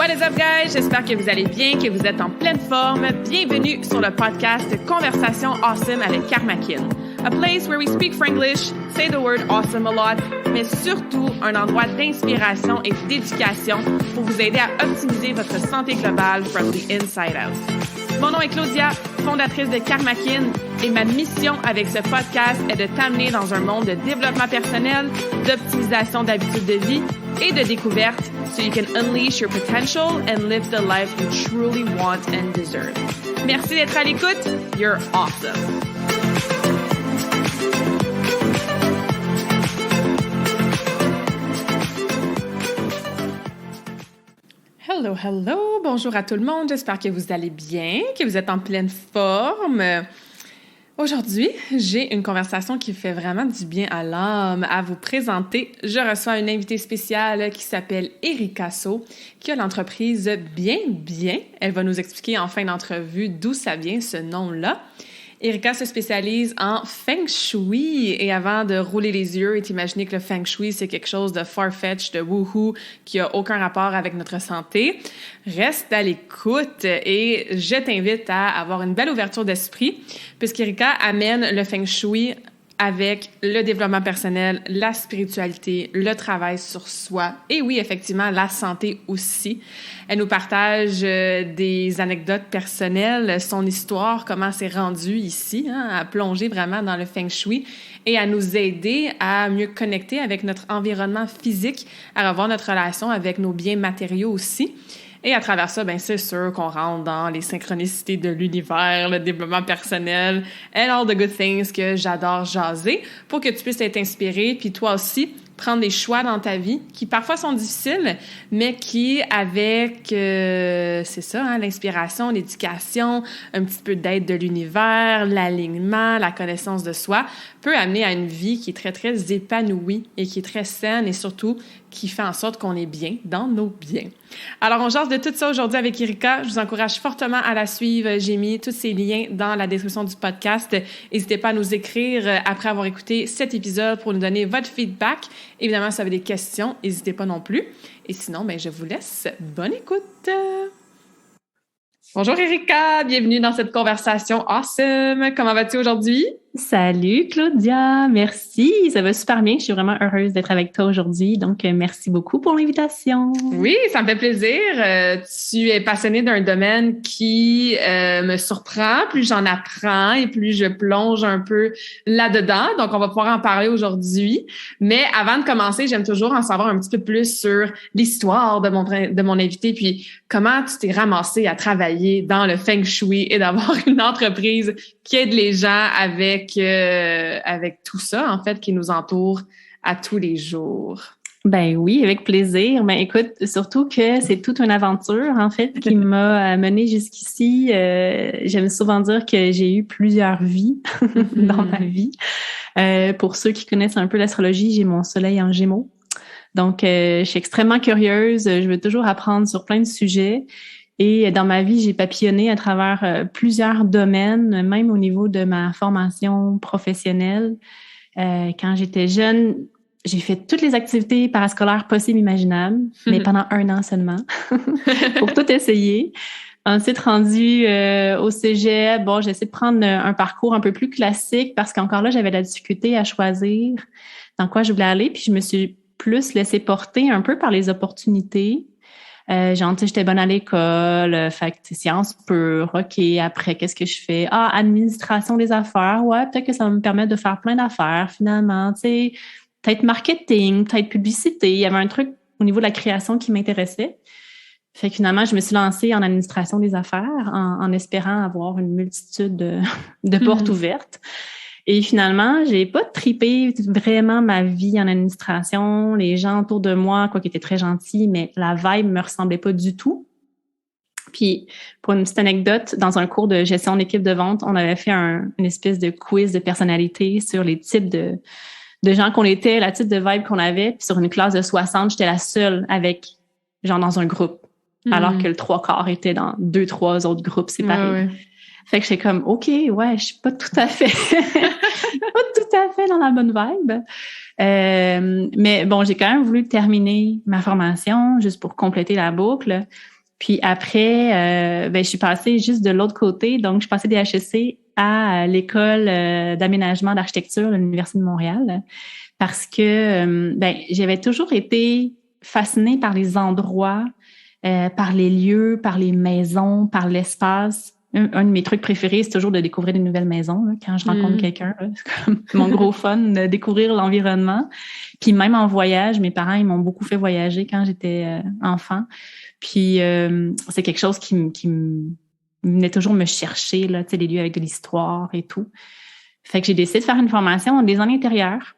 What is up, guys? J'espère que vous allez bien, que vous êtes en pleine forme. Bienvenue sur le podcast Conversation Awesome avec Karmakin. A place where we speak Franglish, say the word awesome a lot, mais surtout un endroit d'inspiration et d'éducation pour vous aider à optimiser votre santé globale from the inside out. Mon nom est Claudia, fondatrice de Karmakin, et ma mission avec ce podcast est de t'amener dans un monde de développement personnel, d'optimisation d'habitudes de vie et de découverte so you can unleash your potential and live the life you truly want and deserve. Merci d'être à l'écoute. You're awesome. Hello, hello! Bonjour à tout le monde. J'espère que vous allez bien, que vous êtes en pleine forme. Aujourd'hui, j'ai une conversation qui fait vraiment du bien à l'âme à vous présenter. Je reçois une invitée spéciale qui s'appelle Erika So, qui a l'entreprise Bien Bien. Elle va nous expliquer en fin d'entrevue d'où ça vient, ce nom-là. Erika se spécialise en Feng Shui et avant de rouler les yeux et t'imaginer que le Feng Shui, c'est quelque chose de far-fetched, de woohoo, qui a aucun rapport avec notre santé, reste à l'écoute et je t'invite à avoir une belle ouverture d'esprit puisqu'Erika amène le Feng Shui avec le développement personnel, la spiritualité, le travail sur soi et oui, effectivement, la santé aussi. Elle nous partage des anecdotes personnelles, son histoire, comment c'est rendu ici, à plonger vraiment dans le Feng Shui et à nous aider à mieux connecter avec notre environnement physique, à revoir notre relation avec nos biens matériaux aussi. Et à travers ça, ben c'est sûr qu'on rentre dans les synchronicités de l'univers, le développement personnel, and all the good things que j'adore jaser pour que tu puisses être inspiré, puis toi aussi, prendre des choix dans ta vie qui parfois sont difficiles, mais qui, avec, c'est ça, l'inspiration, l'éducation, un petit peu d'aide de l'univers, l'alignement, la connaissance de soi, peut amener à une vie qui est très, très épanouie et qui est très saine et surtout qui fait en sorte qu'on est bien dans nos biens. Alors, on jase de tout ça aujourd'hui avec Erika. Je vous encourage fortement à la suivre. J'ai mis tous ces liens dans la description du podcast. N'hésitez pas à nous écrire après avoir écouté cet épisode pour nous donner votre feedback. Évidemment, si vous avez des questions, n'hésitez pas non plus. Et sinon, ben, je vous laisse. Bonne écoute! Bonjour Erika, bienvenue dans cette conversation awesome. Comment vas-tu aujourd'hui? Salut Claudia, merci, ça va super bien. Je suis vraiment heureuse d'être avec toi aujourd'hui, donc merci beaucoup pour l'invitation. Oui, ça me fait plaisir. Tu es passionnée d'un domaine qui me surprend. Plus j'en apprends et plus je plonge un peu là-dedans. Donc, on va pouvoir en parler aujourd'hui. Mais avant de commencer, j'aime toujours en savoir un petit peu plus sur l'histoire de mon invité, puis comment tu t'es ramassée à travailler dans le Feng Shui et d'avoir une entreprise qui aide les gens avec tout ça, en fait, qui nous entoure à tous les jours. Ben oui, avec plaisir. Ben écoute, surtout que c'est toute une aventure, en fait, qui m'a menée jusqu'ici. J'aime souvent dire que j'ai eu plusieurs vies dans ma vie. Pour ceux qui connaissent un peu l'astrologie, j'ai mon soleil en Gémeaux. Donc, je suis extrêmement curieuse. Je veux toujours apprendre sur plein de sujets. Et dans ma vie, j'ai papillonné à travers plusieurs domaines, même au niveau de ma formation professionnelle. Quand j'étais jeune, j'ai fait toutes les activités parascolaires possibles imaginables, mais pendant 1 an seulement, pour tout essayer. Ensuite, rendu au cégep, bon, j'ai essayé de prendre un parcours un peu plus classique parce qu'encore là, j'avais la difficulté à choisir dans quoi je voulais aller. Puis je me suis plus laissée porter un peu par les opportunités. J'étais bonne à l'école, fait que sciences pures, OK, après, qu'est-ce que je fais? Ah, administration des affaires, ouais, peut-être que ça va me permettre de faire plein d'affaires, finalement, tu sais, peut-être marketing, peut-être publicité, il y avait un truc au niveau de la création qui m'intéressait. Fait que finalement, je me suis lancée en administration des affaires en espérant avoir une multitude de portes ouvertes. Et finalement, j'ai pas tripé vraiment ma vie en administration. Les gens autour de moi, quoi qu'ils étaient très gentils, mais la vibe me ressemblait pas du tout. Puis, pour une petite anecdote, dans un cours de gestion d'équipe de vente, on avait fait une espèce de quiz de personnalité sur les types de gens qu'on était, la type de vibe qu'on avait. Puis sur une classe de 60, j'étais la seule avec, genre, dans un groupe. Alors que le 3/4 était dans 2-3 autres groupes séparés. Ouais. Fait que j'étais comme, OK, ouais, je suis pas tout à fait, pas tout à fait dans la bonne vibe. Mais bon, j'ai quand même voulu terminer ma formation juste pour compléter la boucle. Puis après, je suis passée juste de l'autre côté. Donc, je suis passée des HEC à l'école d'aménagement d'architecture de l'Université de Montréal parce que j'avais toujours été fascinée par les endroits, par les lieux, par les maisons, par l'espace. Un de mes trucs préférés, c'est toujours de découvrir des nouvelles maisons. Là, quand je rencontre quelqu'un, là, c'est comme mon gros fun de découvrir l'environnement. Puis même en voyage, mes parents, ils m'ont beaucoup fait voyager quand j'étais enfant. Puis c'est quelque chose qui venait toujours me chercher, là, tu sais, les lieux avec de l'histoire et tout. Fait que j'ai décidé de faire une formation en design intérieur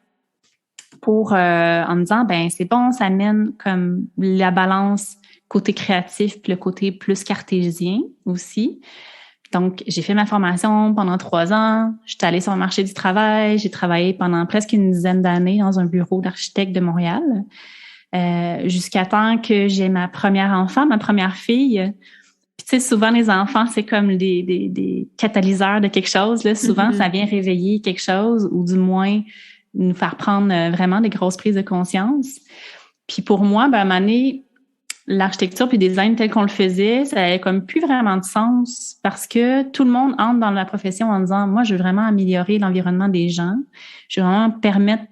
pour en me disant, c'est bon, ça mène comme la balance côté créatif puis le côté plus cartésien aussi. Donc, j'ai fait ma formation pendant 3 ans. J'étais allée sur le marché du travail. J'ai travaillé pendant presque une dizaine d'années dans un bureau d'architecte de Montréal, jusqu'à temps que j'ai ma première enfant, ma première fille. Puis, tu sais, souvent, les enfants, c'est comme des catalyseurs de quelque chose. Là. Souvent, ça vient réveiller quelque chose ou du moins nous faire prendre vraiment des grosses prises de conscience. Puis pour moi, à un moment donné, l'architecture puis le design tel qu'on le faisait, ça avait comme plus vraiment de sens parce que tout le monde entre dans la profession en disant, moi, je veux vraiment améliorer l'environnement des gens. Je veux vraiment permettre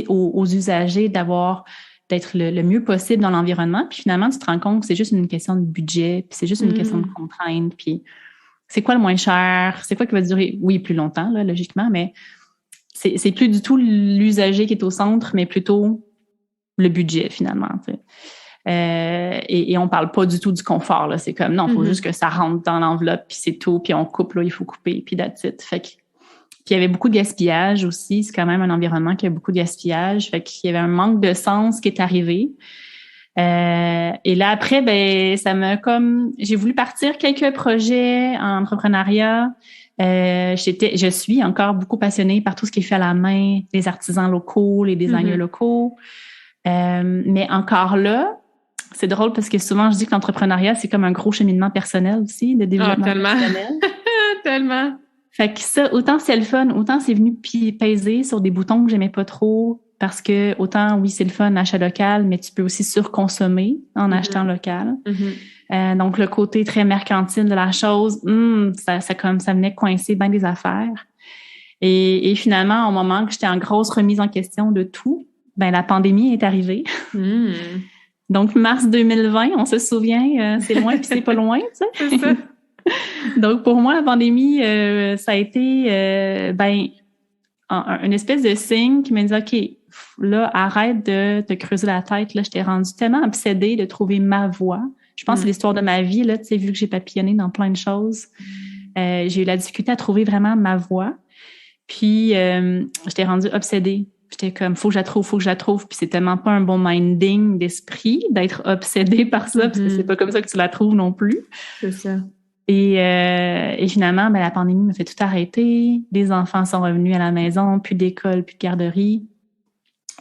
aux usagers d'être le mieux possible dans l'environnement. Puis finalement, tu te rends compte que c'est juste une question de budget, puis c'est juste une question de contrainte, puis c'est quoi le moins cher? C'est quoi qui va durer, oui, plus longtemps, là, logiquement, mais c'est plus du tout l'usager qui est au centre, mais plutôt le budget, finalement, tu sais. Et on parle pas du tout du confort, là. C'est comme, non, il faut juste que ça rentre dans l'enveloppe, puis c'est tout, puis on coupe, là, il faut couper, puis that's it. Fait que, puis il y avait beaucoup de gaspillage aussi. C'est quand même un environnement qui a beaucoup de gaspillage. Fait qu'il y avait un manque de sens qui est arrivé. Et là, après, ça m'a comme... J'ai voulu partir quelques projets en entrepreneuriat. Je suis encore beaucoup passionnée par tout ce qui est fait à la main, les artisans locaux, les designers locaux. Mais encore là, c'est drôle parce que souvent, je dis que l'entrepreneuriat, c'est comme un gros cheminement personnel aussi, de développement personnel. Tellement. Fait que ça, autant c'est le fun, autant c'est venu peser sur des boutons que j'aimais pas trop parce que autant, oui, c'est le fun, achat local, mais tu peux aussi surconsommer en achetant local. Donc, le côté très mercantile de la chose, ça venait coincer bien des affaires. Et finalement, au moment que j'étais en grosse remise en question de tout, la pandémie est arrivée. Donc, mars 2020, on se souvient, c'est loin puis c'est pas loin, tu sais. C'est ça. Donc, pour moi, la pandémie, ça a été une espèce de signe qui m'a dit, OK, là, arrête de te creuser la tête. Là, je t'ai rendue tellement obsédée de trouver ma voie. Je pense que c'est l'histoire de ma vie, là, tu sais, vu que j'ai papillonné dans plein de choses. J'ai eu la difficulté à trouver vraiment ma voie. Puis, je t'ai rendue obsédée. J'étais comme, faut que je la trouve. Puis c'est tellement pas un bon minding d'esprit d'être obsédée par ça, parce que c'est pas comme ça que tu la trouves non plus. C'est ça. Et finalement, la pandémie m'a fait tout arrêter. Les enfants sont revenus à la maison, plus d'école, plus de garderie.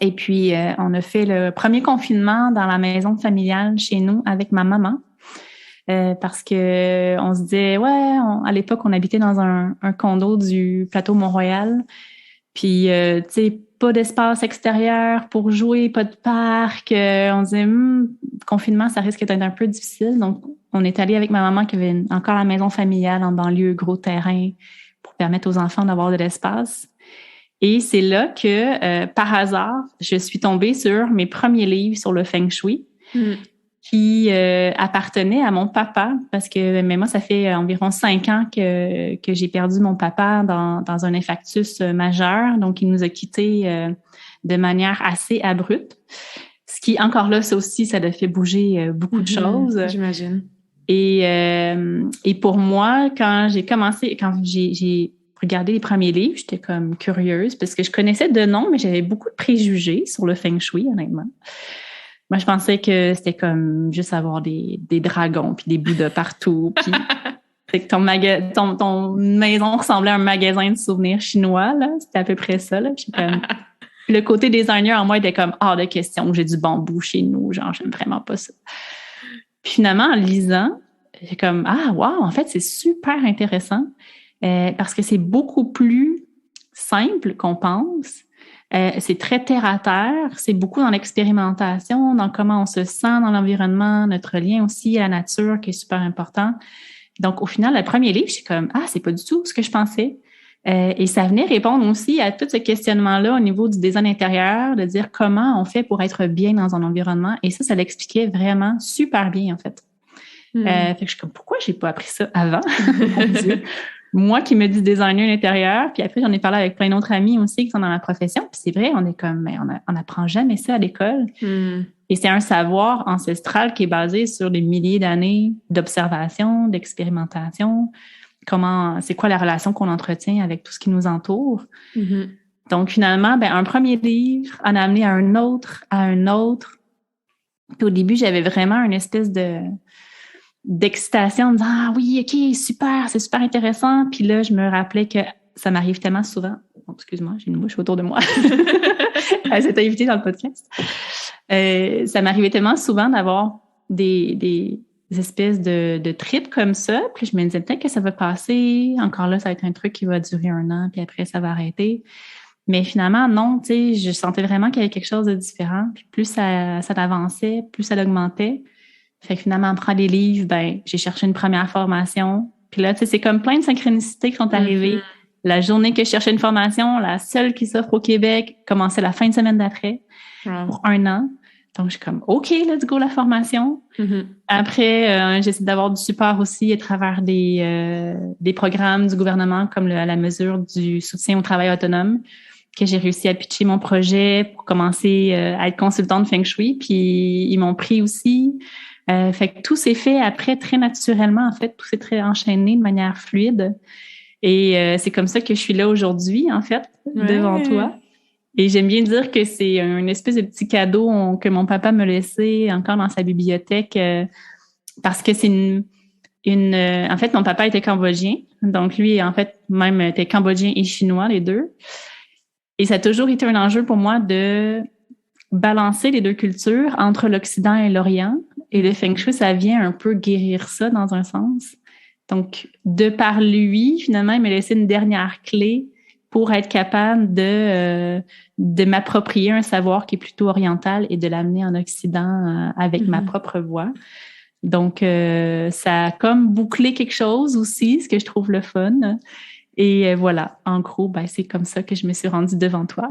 Et puis, on a fait le premier confinement dans la maison familiale chez nous avec ma maman. Parce que on se disait, à l'époque, on habitait dans un condo du plateau Mont-Royal. Puis, tu sais, pas d'espace extérieur pour jouer, pas de parc. On disait, confinement, ça risque d'être un peu difficile. Donc, on est allé avec ma maman qui avait encore la maison familiale en banlieue, gros terrain, pour permettre aux enfants d'avoir de l'espace. Et c'est là que, par hasard, je suis tombée sur mes premiers livres sur le Feng Shui qui appartenaient à mon papa parce que moi, ça fait environ 5 ans que j'ai perdu mon papa dans un infarctus majeur. Donc, il nous a quittés de manière assez abrupte. Ce qui, encore là, ça aussi, ça a fait bouger beaucoup de choses. J'imagine. Et pour moi, quand j'ai regardé les premiers livres, j'étais comme curieuse parce que je connaissais de nom, mais j'avais beaucoup de préjugés sur le Feng Shui, honnêtement. Moi, je pensais que c'était comme juste avoir des dragons puis des bouddhas partout. Puis c'est que ton maison ressemblait à un magasin de souvenirs chinois, là. C'était à peu près ça, là. Puis comme, le côté designer en moi était comme hors de question. J'ai du bambou chez nous. Genre, j'aime vraiment pas ça. Puis finalement, en lisant, j'ai comme en fait, c'est super intéressant parce que c'est beaucoup plus simple qu'on pense. C'est très terre à terre, c'est beaucoup dans l'expérimentation, dans comment on se sent dans l'environnement, notre lien aussi à la nature qui est super important. Donc, au final, le premier livre, je suis comme, c'est pas du tout ce que je pensais. Et ça venait répondre aussi à tout ce questionnement-là au niveau du design intérieur, de dire comment on fait pour être bien dans un environnement. Et ça l'expliquait vraiment super bien, en fait. Fait que je suis comme, pourquoi j'ai pas appris ça avant? Mon Dieu. Moi qui me dis designer à l'intérieur, puis après, j'en ai parlé avec plein d'autres amis aussi qui sont dans ma profession. Puis c'est vrai, on est comme, mais on n'apprend jamais ça à l'école. Et c'est un savoir ancestral qui est basé sur des milliers d'années d'observation, d'expérimentation. C'est quoi la relation qu'on entretient avec tout ce qui nous entoure. Donc, finalement, un premier livre en a amené à un autre, à un autre. Puis au début, j'avais vraiment une espèce d'excitation en me disant « Ah oui, OK, super, c'est super intéressant. » Puis là, je me rappelais que ça m'arrive tellement souvent. Oh, excuse-moi, j'ai une mouche autour de moi. Elle s'est invitée dans le podcast. Ça m'arrivait tellement souvent d'avoir des espèces de trips comme ça. Puis je me disais peut-être que ça va passer. Encore là, ça va être un truc qui va durer 1 an, puis après, ça va arrêter. Mais finalement, non, tu sais, je sentais vraiment qu'il y avait quelque chose de différent. Puis plus ça avançait, plus ça augmentait. Fait que finalement, en prenant les livres, j'ai cherché une première formation. Puis là, tu sais, c'est comme plein de synchronicités qui sont arrivées. La journée que je cherchais une formation, la seule qui s'offre au Québec, commençait la fin de semaine d'après pour 1 an. Donc, je suis comme, OK, let's go, la formation. Après, j'essaie d'avoir du support aussi à travers des programmes du gouvernement comme à la mesure du soutien au travail autonome, que j'ai réussi à pitcher mon projet pour commencer à être consultante Feng Shui. Puis, ils m'ont pris aussi. Fait que tout s'est fait après très naturellement, en fait. Tout s'est très enchaîné de manière fluide. Et c'est comme ça que je suis là aujourd'hui, en fait, devant toi. Et j'aime bien dire que c'est un espèce de petit cadeau que mon papa me laissait encore dans sa bibliothèque parce que c'est en fait, mon papa était cambodgien. Donc, lui, en fait, même était cambodgien et chinois, les deux. Et ça a toujours été un enjeu pour moi de balancer les deux cultures entre l'Occident et l'Orient. Et le Feng Shui, ça vient un peu guérir ça dans un sens. Donc, de par lui, finalement, il m'a laissé une dernière clé pour être capable de m'approprier un savoir qui est plutôt oriental et de l'amener en Occident avec ma propre voix. Donc, ça a comme bouclé quelque chose aussi, ce que je trouve le fun. Et voilà, en gros, c'est comme ça que je me suis rendue devant toi.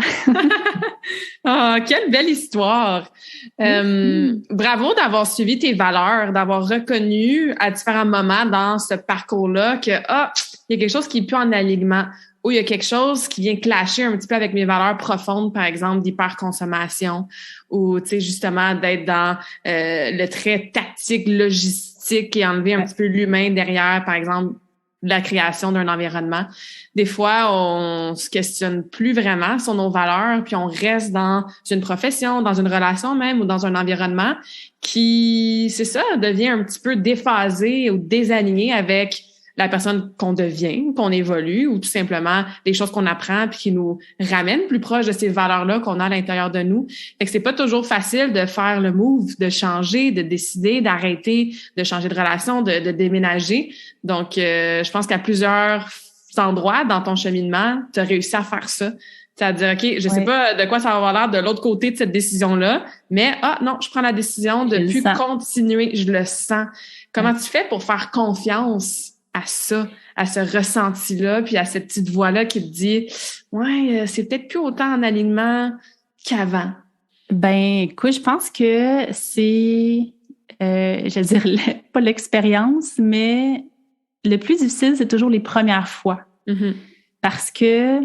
Oh, quelle belle histoire! Bravo d'avoir suivi tes valeurs, d'avoir reconnu à différents moments dans ce parcours-là que, il y a quelque chose qui est plus en alignement, ou il y a quelque chose qui vient clasher un petit peu avec mes valeurs profondes, par exemple, d'hyperconsommation, ou, tu sais, justement, d'être dans le trait tactique, logistique et enlever un petit peu l'humain derrière, par exemple, la création d'un environnement. Des fois, on se questionne plus vraiment sur nos valeurs, puis on reste dans une profession, dans une relation même, ou dans un environnement qui, c'est ça, devient un petit peu déphasé ou désaligné avec la personne qu'on devient, qu'on évolue, ou tout simplement des choses qu'on apprend puis qui nous ramènent plus proche de ces valeurs-là qu'on a à l'intérieur de nous. Fait que c'est pas toujours facile de faire le move, de changer, de décider, d'arrêter, de changer de relation, de déménager. Donc, je pense qu'à plusieurs endroits dans ton cheminement, tu as réussi à faire ça. C'est-à-dire, OK, je sais pas de quoi ça va avoir l'air de l'autre côté de cette décision-là, mais non, je prends la décision de plus continuer, je le sens. Comment tu fais pour faire confiance à ça, à ce ressenti-là, puis à cette petite voix-là qui te dit « c'est peut-être plus autant en alignement qu'avant. » Écoute, je pense que c'est, je veux dire, pas l'expérience, mais le plus difficile, c'est toujours les premières fois. Parce que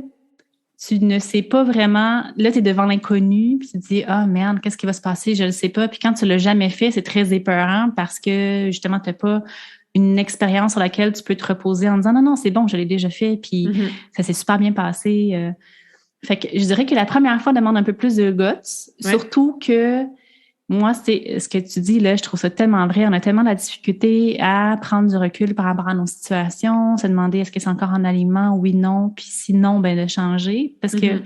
tu ne sais pas vraiment, là, tu es devant l'inconnu, puis tu te dis « Ah, merde, qu'est-ce qui va se passer? Je le sais pas. » Puis quand tu l'as jamais fait, c'est très épeurant parce que, justement, tu n'as pas une expérience sur laquelle tu peux te reposer en disant « Non, c'est bon, je l'ai déjà fait, puis ça s'est super bien passé. » Fait que je dirais que la première fois demande un peu plus de guts, surtout que moi, c'est ce que tu dis là, je trouve ça tellement vrai. On a tellement de la difficulté à prendre du recul par rapport à nos situations, se demander est-ce que c'est encore en alignement, oui, non, puis sinon, de changer. Parce que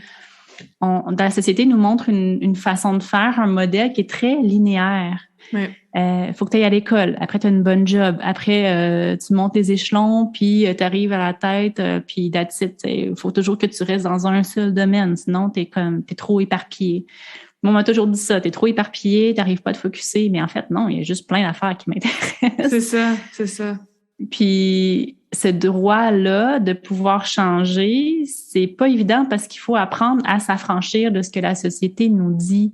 dans la société, nous montre une façon de faire, un modèle qui est très linéaire. Ouais. Faut que tu ailles à l'école. Après, tu as une bonne job. Après, tu montes les échelons, puis tu arrives à la tête, puis that's it. Il faut toujours que tu restes dans un seul domaine. Sinon, t'es trop éparpillé. Moi, on m'a toujours dit ça. T'es trop éparpillé, t'arrives pas à te focusser. Mais en fait, non, il y a juste plein d'affaires qui m'intéressent. C'est ça. Puis ce droit-là de pouvoir changer, c'est pas évident parce qu'il faut apprendre à s'affranchir de ce que la société nous dit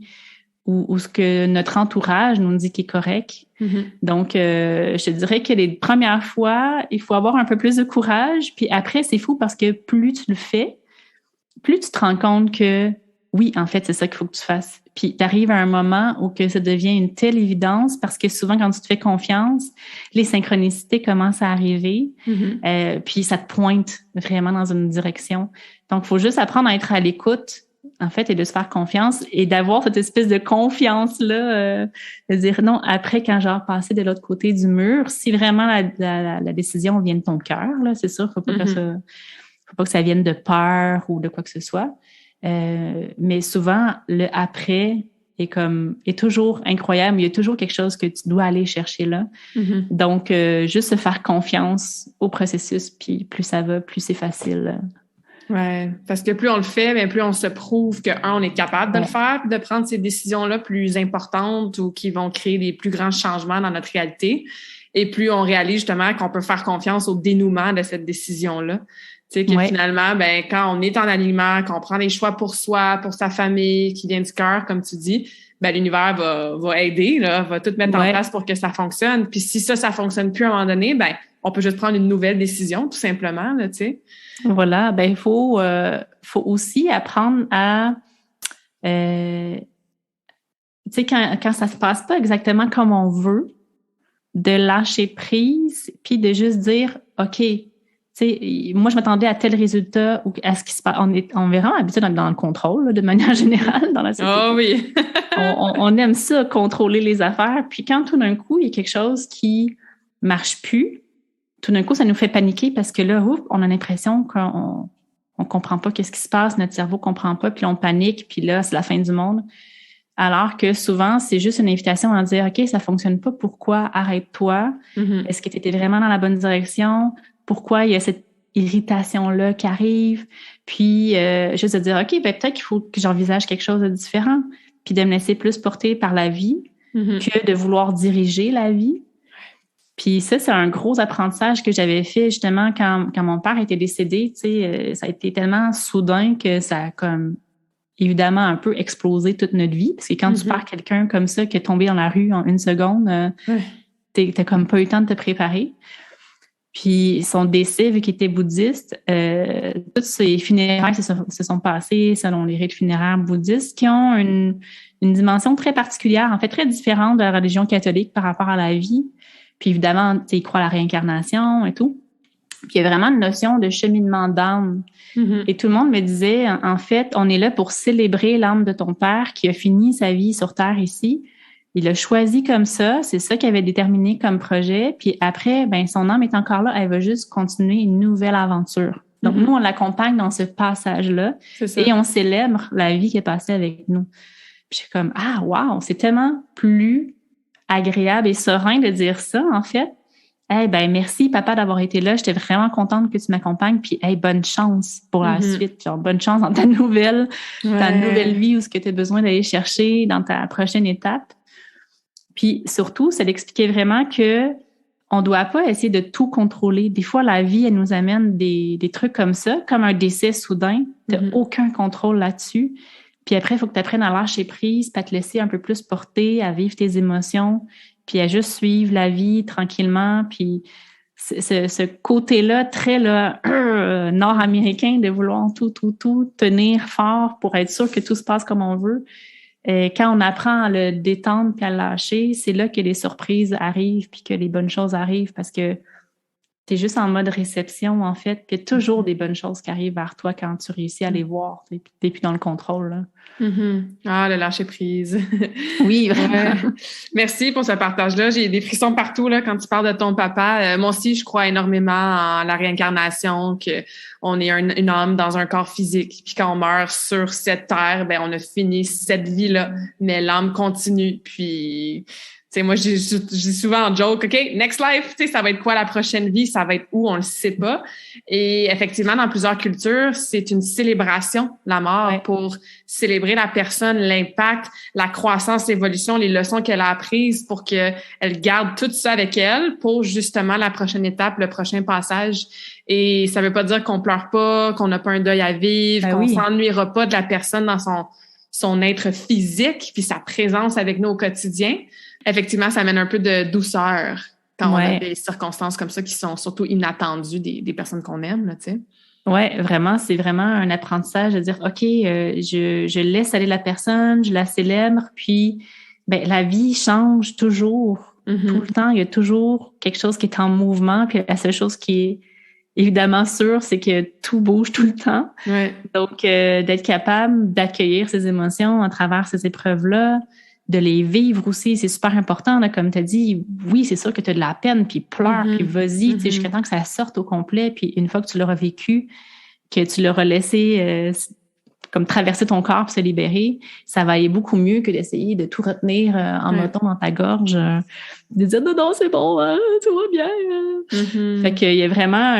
ou ce que notre entourage nous dit qui est correct. Mm-hmm. Donc, je te dirais que les premières fois, il faut avoir un peu plus de courage. Puis après, c'est fou parce que plus tu le fais, plus tu te rends compte que oui, en fait, c'est ça qu'il faut que tu fasses. Puis tu arrives à un moment où que ça devient une telle évidence parce que souvent, quand tu te fais confiance, les synchronicités commencent à arriver. Mm-hmm. Puis ça te pointe vraiment dans une direction. Donc, il faut juste apprendre à être à l'écoute, en fait, et de se faire confiance et d'avoir cette espèce de confiance-là, de dire non, après, quand genre passer de l'autre côté du mur, si vraiment la décision vient de ton cœur, là, c'est sûr, faut pas que ça vienne de peur ou de quoi que ce soit. Mais souvent, le après est toujours incroyable. Il y a toujours quelque chose que tu dois aller chercher là. Mm-hmm. Donc, juste se faire confiance au processus, puis plus ça va, plus c'est facile. Ouais, parce que plus on le fait, mais plus on se prouve on est capable de le faire, de prendre ces décisions-là plus importantes ou qui vont créer des plus grands changements dans notre réalité. Et plus on réalise justement qu'on peut faire confiance au dénouement de cette décision-là. Tu sais, que finalement, quand on est en alignement, qu'on prend des choix pour soi, pour sa famille, qui vient du cœur, comme tu dis, l'univers va aider, là, va tout mettre en place pour que ça fonctionne. Puis si ça fonctionne plus à un moment donné, on peut juste prendre une nouvelle décision, tout simplement, là, tu sais. Voilà, il faut aussi apprendre à tu sais, quand ça se passe pas exactement comme on veut, de lâcher prise, puis de juste dire OK, tu sais, moi je m'attendais à tel résultat ou à ce qui se passe. On est vraiment habitué dans le contrôle, là, de manière générale dans la société. Oh oui. on aime ça, contrôler les affaires. Puis quand tout d'un coup, il y a quelque chose qui marche plus, tout d'un coup, ça nous fait paniquer parce que là, on a l'impression qu'on comprend pas qu'est-ce qui se passe, notre cerveau comprend pas, puis on panique, puis là, c'est la fin du monde. Alors que souvent, c'est juste une invitation à dire, OK, ça fonctionne pas, pourquoi? Arrête-toi. Mm-hmm. Est-ce que tu étais vraiment dans la bonne direction? Pourquoi il y a cette irritation-là qui arrive? Puis, juste de dire, OK, peut-être qu'il faut que j'envisage quelque chose de différent, puis de me laisser plus porter par la vie que de vouloir diriger la vie. Puis ça, c'est un gros apprentissage que j'avais fait justement quand mon père était décédé. Tu sais, ça a été tellement soudain que ça a comme évidemment un peu explosé toute notre vie. Parce que quand tu perds quelqu'un comme ça qui est tombé dans la rue en une seconde, t'as comme pas eu le temps de te préparer. Puis son décès, vu qu'il était bouddhiste, toutes ces funérailles se sont passées selon les rites funéraires bouddhistes qui ont une dimension très particulière, en fait très différente de la religion catholique par rapport à la vie. Puis évidemment, tu sais, il croit à la réincarnation et tout. Puis il y a vraiment une notion de cheminement d'âme. Et tout le monde me disait, en fait, on est là pour célébrer l'âme de ton père qui a fini sa vie sur Terre ici. Il a choisi comme ça, c'est ça qu'il avait déterminé comme projet. Puis après, son âme est encore là, elle va juste continuer une nouvelle aventure. Donc nous, on l'accompagne dans ce passage-là et on célèbre la vie qui est passée avec nous. Puis je suis comme, ah, wow, c'est tellement plus agréable et serein de dire ça, en fait. Merci, papa, d'avoir été là. J'étais vraiment contente que tu m'accompagnes. Puis, bonne chance pour la suite. Genre, bonne chance dans ta nouvelle vie ou ce que tu as besoin d'aller chercher dans ta prochaine étape. Puis, surtout, ça l'expliquait vraiment que on doit pas essayer de tout contrôler. Des fois, la vie, elle nous amène des trucs comme ça, comme un décès soudain. Tu n'as aucun contrôle là-dessus. Puis après, il faut que tu apprennes à lâcher prise, puis à te laisser un peu plus porter, à vivre tes émotions, puis à juste suivre la vie tranquillement. Puis ce côté-là, très nord-américain, de vouloir tout tenir fort pour être sûr que tout se passe comme on veut. Quand on apprend à le détendre puis à le lâcher, c'est là que les surprises arrivent puis que les bonnes choses arrivent parce que t'es juste en mode réception, en fait, puis il y a toujours des bonnes choses qui arrivent vers toi quand tu réussis à les voir. T'es plus dans le contrôle, là. Ah, le lâcher prise. Oui, vraiment. Merci pour ce partage-là. J'ai des frissons partout, là, quand tu parles de ton papa. Moi aussi, je crois énormément en la réincarnation, qu'on est une âme dans un corps physique. Puis quand on meurt sur cette terre, on a fini cette vie-là. Mais l'âme continue. Puis, sais, moi, je dis souvent en joke, OK, next life, tu sais, ça va être quoi la prochaine vie? Ça va être où? On le sait pas. Et effectivement, dans plusieurs cultures, c'est une célébration, la mort, pour célébrer la personne, l'impact, la croissance, l'évolution, les leçons qu'elle a apprises pour qu'elle garde tout ça avec elle pour justement la prochaine étape, le prochain passage. Et ça veut pas dire qu'on pleure pas, qu'on n'a pas un deuil à vivre, qu'on s'ennuiera pas de la personne dans son être physique puis sa présence avec nous au quotidien. Effectivement, ça amène un peu de douceur quand on a des circonstances comme ça qui sont surtout inattendues des personnes qu'on aime, là, tu sais. Ouais, vraiment, c'est vraiment un apprentissage de dire, OK, je laisse aller la personne, je la célèbre, puis la vie change toujours, tout le temps. Il y a toujours quelque chose qui est en mouvement, puis la seule chose qui est évidemment sûre, c'est que tout bouge tout le temps. Ouais. Donc, d'être capable d'accueillir ces émotions à travers ces épreuves-là, de les vivre aussi, c'est super important. Là, comme tu as dit, oui, c'est sûr que tu as de la peine, puis pleure, puis vas-y, tu sais, jusqu'à temps que ça sorte au complet. Puis une fois que tu l'auras vécu, que tu l'auras laissé comme traverser ton corps puis se libérer, ça va aller beaucoup mieux que d'essayer de tout retenir en moton dans ta gorge, de dire non, c'est bon, tout va bien. Fait qu'il y a vraiment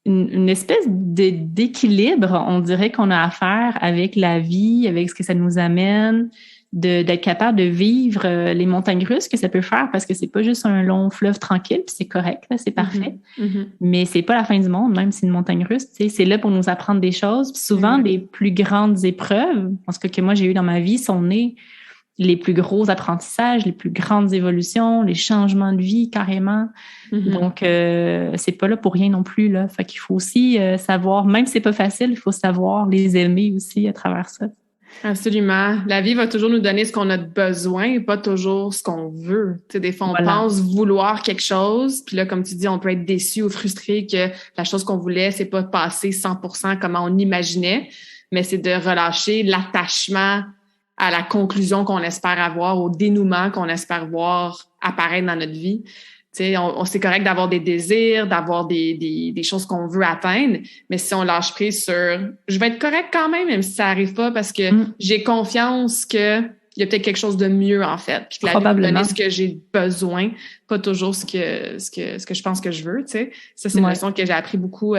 une espèce d'équilibre, on dirait qu'on a à faire avec la vie, avec ce que ça nous amène, d'être capable de vivre les montagnes russes que ça peut faire, parce que c'est pas juste un long fleuve tranquille, puis c'est correct, là, c'est parfait. Mais c'est pas la fin du monde, même si c'est une montagne russe, tu sais, c'est là pour nous apprendre des choses. Puis souvent, les plus grandes épreuves, en ce que moi j'ai eu dans ma vie, sont nées les plus gros apprentissages, les plus grandes évolutions, les changements de vie carrément. Donc, c'est pas là pour rien non plus, là. Fait qu'il faut aussi savoir, même si c'est pas facile, il faut savoir les aimer aussi à travers ça. Absolument. La vie va toujours nous donner ce qu'on a besoin et pas toujours ce qu'on veut. Tu sais, des fois, on pense vouloir quelque chose, puis là, comme tu dis, on peut être déçu ou frustré que la chose qu'on voulait, c'est pas passé 100% comme on imaginait, mais c'est de relâcher l'attachement à la conclusion qu'on espère avoir, au dénouement qu'on espère voir apparaître dans notre vie. Tu sais, c'est correct d'avoir des désirs, d'avoir des choses qu'on veut atteindre, mais si on lâche prise sur « je vais être correct quand même si ça arrive pas parce que j'ai confiance que il y a peut-être quelque chose de mieux en fait, puis que la vie va me donner ce que j'ai besoin, pas toujours ce que je pense que je veux. » Tu sais, ça c'est une leçon que j'ai appris beaucoup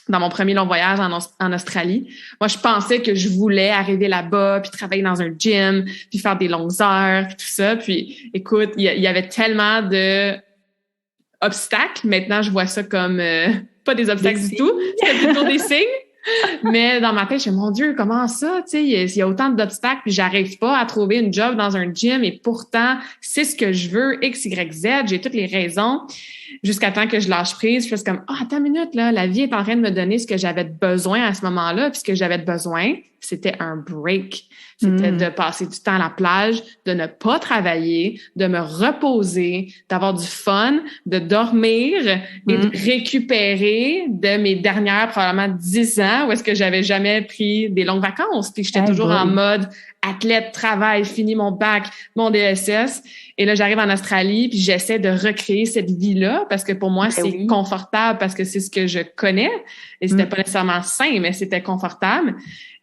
dans mon premier long voyage en Australie. Moi, je pensais que je voulais arriver là-bas, puis travailler dans un gym, puis faire des longues heures, puis tout ça. Puis, écoute, il y avait tellement de obstacles. Maintenant, je vois ça comme pas des obstacles du tout. C'était plutôt des signes. Mais dans ma tête, je me dis, mon Dieu, comment ça? Tu sais, il y a autant d'obstacles, puis j'arrive pas à trouver une job dans un gym, et pourtant, c'est ce que je veux, X, Y, Z, j'ai toutes les raisons. Jusqu'à temps que je lâche prise, je fais comme, attends une minute, là, la vie est en train de me donner ce que j'avais besoin à ce moment-là, puis ce que j'avais besoin, c'était un break. C'était de passer du temps à la plage, de ne pas travailler, de me reposer, d'avoir du fun, de dormir et de récupérer de mes dernières, probablement 10 ans, où est-ce que j'avais jamais pris des longues vacances, puis j'étais toujours en mode athlète, travail, fini mon bac, mon DSS. Et là, j'arrive en Australie, puis j'essaie de recréer cette vie-là, parce que pour moi, c'est confortable, parce que c'est ce que je connais. Et c'était pas nécessairement sain, mais c'était confortable.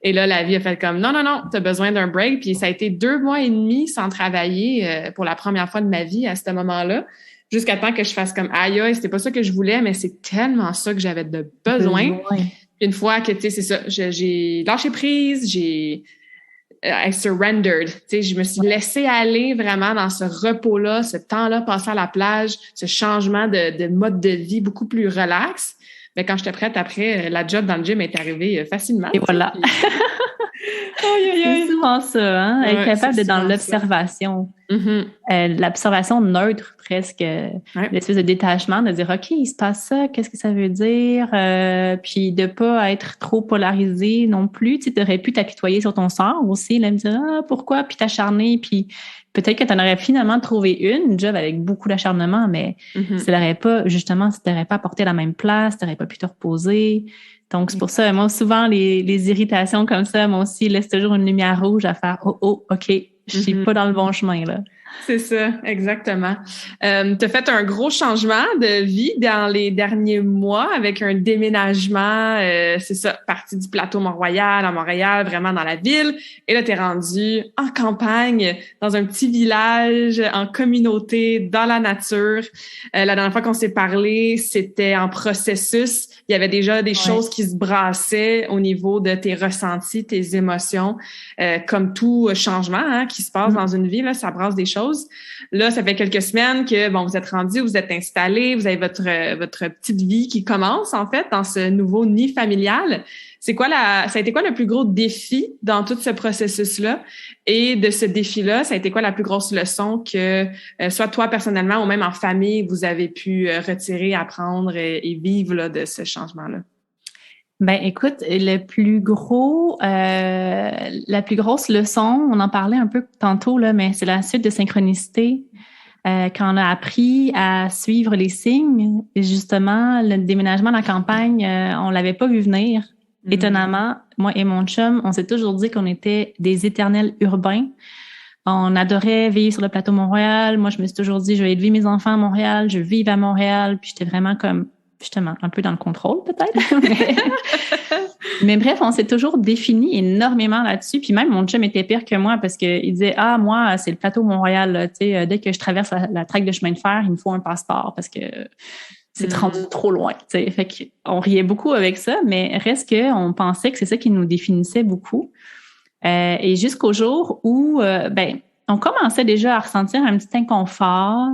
Et là, la vie a fait comme, non, t'as besoin d'un break. Puis ça a été 2 mois et demi sans travailler pour la première fois de ma vie à ce moment-là, jusqu'à temps que je fasse comme, aïe, c'était pas ça que je voulais, mais c'est tellement ça que j'avais de besoin. Une fois que, tu sais, c'est ça, j'ai lâché prise, I surrendered. Tu sais, je me suis laissée aller vraiment dans ce repos-là, ce temps-là passé à la plage, ce changement de mode de vie beaucoup plus relax. Mais quand j'étais prête après, la job dans le gym est arrivée facilement. Et voilà. C'est souvent ça, hein? Être capable d'être dans l'observation. L'observation neutre, presque. L'espèce de détachement, de dire, OK, il se passe ça, qu'est-ce que ça veut dire? Puis de pas être trop polarisé non plus. Tu aurais pu t'apitoyer sur ton sort aussi, là, me dire, pourquoi? Puis t'acharner, puis peut-être que tu en aurais finalement trouvé une job avec beaucoup d'acharnement, mais ça n'aurait pas, justement, si tu n'aurais pas apporté la même place, tu n'aurais pas pu te reposer. Donc, c'est pour ça, moi, souvent, les irritations comme ça, moi aussi, laisse toujours une lumière rouge à faire, OK, je suis pas dans le bon chemin, là. C'est ça, exactement. Tu as fait un gros changement de vie dans les derniers mois avec un déménagement, c'est ça, parti du plateau Mont-Royal à Montréal, vraiment dans la ville. Et là, tu es rendu en campagne, dans un petit village, en communauté, dans la nature. La dernière fois qu'on s'est parlé, c'était en processus. Il y avait déjà des choses qui se brassaient au niveau de tes ressentis, tes émotions. Comme tout changement qui se passe dans une vie, là, ça brasse des choses. Là, ça fait quelques semaines que bon, vous êtes rendu, vous êtes installé, vous avez votre petite vie qui commence en fait dans ce nouveau nid familial. Ça a été quoi le plus gros défi dans tout ce processus-là? Et de ce défi-là, ça a été quoi la plus grosse leçon que soit toi personnellement ou même en famille, vous avez pu retirer, apprendre et vivre là, de ce changement-là? Ben, écoute, la plus grosse leçon, on en parlait un peu tantôt, là, mais c'est la suite de synchronicité. Quand on a appris à suivre les signes, et justement, le déménagement dans la campagne, on l'avait pas vu venir. Étonnamment, moi et mon chum, on s'est toujours dit qu'on était des éternels urbains. On adorait vivre sur le plateau Mont-Royal. Moi, je me suis toujours dit, je vais élever mes enfants à Montréal, je vais vivre à Montréal. Puis j'étais vraiment comme, justement, un peu dans le contrôle, peut-être. Mais bref, on s'est toujours défini énormément là-dessus. Puis même, mon chum était pire que moi parce qu'il disait, ah, moi, c'est le plateau Mont-Royal, là, tu sais, dès que je traverse la traque de chemin de fer, il me faut un passeport parce que c'est rendu trop loin, tu sais. Fait qu'on riait beaucoup avec ça, mais reste qu'on pensait que c'est ça qui nous définissait beaucoup. Et jusqu'au jour où, on commençait déjà à ressentir un petit inconfort.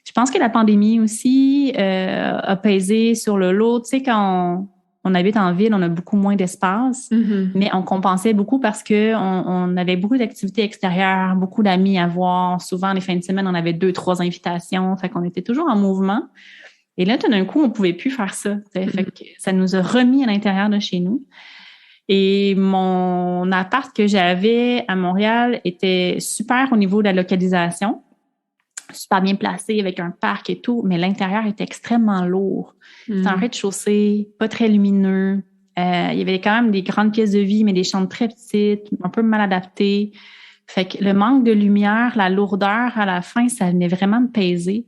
Je pense que la pandémie aussi a pesé sur le lot. Tu sais, quand on habite en ville, on a beaucoup moins d'espace, mais on compensait beaucoup parce que on avait beaucoup d'activités extérieures, beaucoup d'amis à voir. Souvent, les fins de semaine, on avait 2-3 invitations. Fait qu'on était toujours en mouvement. Et là, tout d'un coup, on pouvait plus faire ça. Fait que ça nous a remis à l'intérieur de chez nous. Et mon appart que j'avais à Montréal était super au niveau de la localisation, super bien placé avec un parc et tout, mais l'intérieur était extrêmement lourd. C'était un rez-de-chaussée, pas très lumineux. Il y avait quand même des grandes pièces de vie, mais des chambres très petites, un peu mal adaptées. Fait que le manque de lumière, la lourdeur à la fin, ça venait vraiment me peser.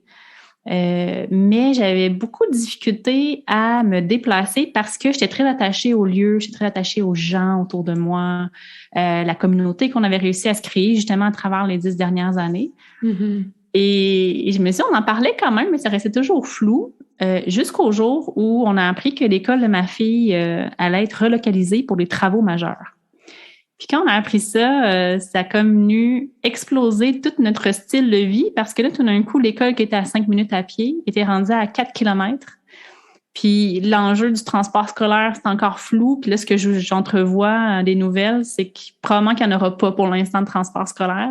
Mais j'avais beaucoup de difficultés à me déplacer parce que j'étais très attachée au lieu, j'étais très attachée aux gens autour de moi, la communauté qu'on avait réussi à se créer justement à travers les 10 dernières années. Et je me suis dit, on en parlait quand même, mais ça restait toujours flou, jusqu'au jour où on a appris que l'école de ma fille allait être relocalisée pour des travaux majeurs. Puis quand on a appris ça, ça a comme venu exploser tout notre style de vie parce que là, tout d'un coup, l'école qui était à 5 minutes à pied était rendue à 4 kilomètres. Puis l'enjeu du transport scolaire, c'est encore flou. Puis là, ce que j'entrevois des nouvelles, c'est que probablement qu'il n'y en aura pas pour l'instant de transport scolaire.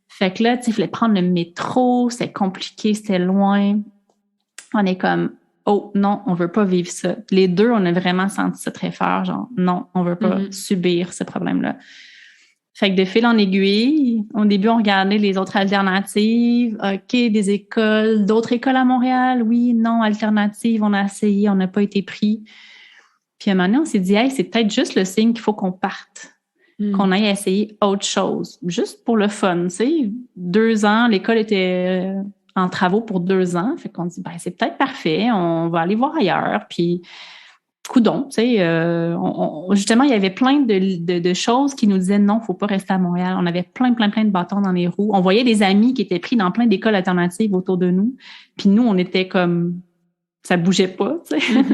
Fait que là, tu sais, il fallait prendre le métro, c'était compliqué, c'était loin. On est comme, oh non, on veut pas vivre ça. Les deux, on a vraiment senti ça très fort, genre non, on veut pas subir ce problème-là. Fait que de fil en aiguille, au début, on regardait les autres alternatives. OK, des écoles, d'autres écoles à Montréal, oui, non, alternatives, on a essayé, on n'a pas été pris. Puis à un moment donné, on s'est dit, hey, c'est peut-être juste le signe qu'il faut qu'on parte, qu'on aille essayer autre chose, juste pour le fun, tu sais. 2 ans, l'école était en travaux pour 2 ans. Fait qu'on dit, ben, c'est peut-être parfait, on va aller voir ailleurs. Puis, coudonc, tu sais, justement, il y avait plein de choses qui nous disaient non, faut pas rester à Montréal. On avait plein de bâtons dans les roues. On voyait des amis qui étaient pris dans plein d'écoles alternatives autour de nous. Puis nous, on était comme, ça bougeait pas, tu sais.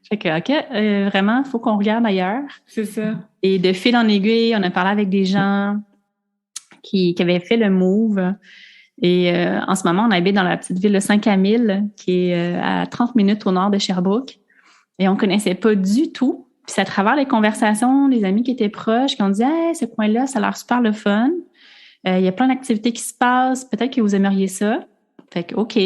Fait que, OK, vraiment, faut qu'on regarde ailleurs. C'est ça. Et de fil en aiguille, on a parlé avec des gens qui avaient fait le move. Et en ce moment, on habite dans la petite ville de Saint-Camille, qui est à 30 minutes au nord de Sherbrooke. Et on connaissait pas du tout. Puis c'est à travers les conversations, les amis qui étaient proches, qui ont dit « Hey, ce coin-là, ça a l'air super le fun. Il y a plein d'activités qui se passent. Peut-être que vous aimeriez ça. » Fait que OK,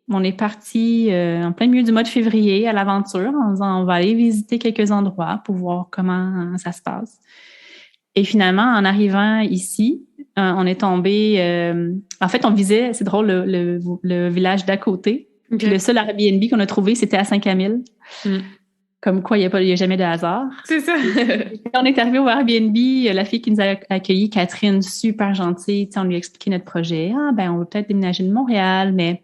on est parti en plein milieu du mois de février à l'aventure en disant « On va aller visiter quelques endroits pour voir comment ça se passe. » Et finalement, en arrivant ici, on est tombé... en fait, on visait, c'est drôle, le village d'à côté. Okay. Puis le seul Airbnb qu'on a trouvé, c'était à Saint-Camille. Comme quoi, il y a jamais de hasard. C'est ça. Quand on est arrivé au Airbnb, la fille qui nous a accueillis, Catherine, super gentille, on lui a expliqué notre projet. Ah, ben, on veut peut-être déménager de Montréal, mais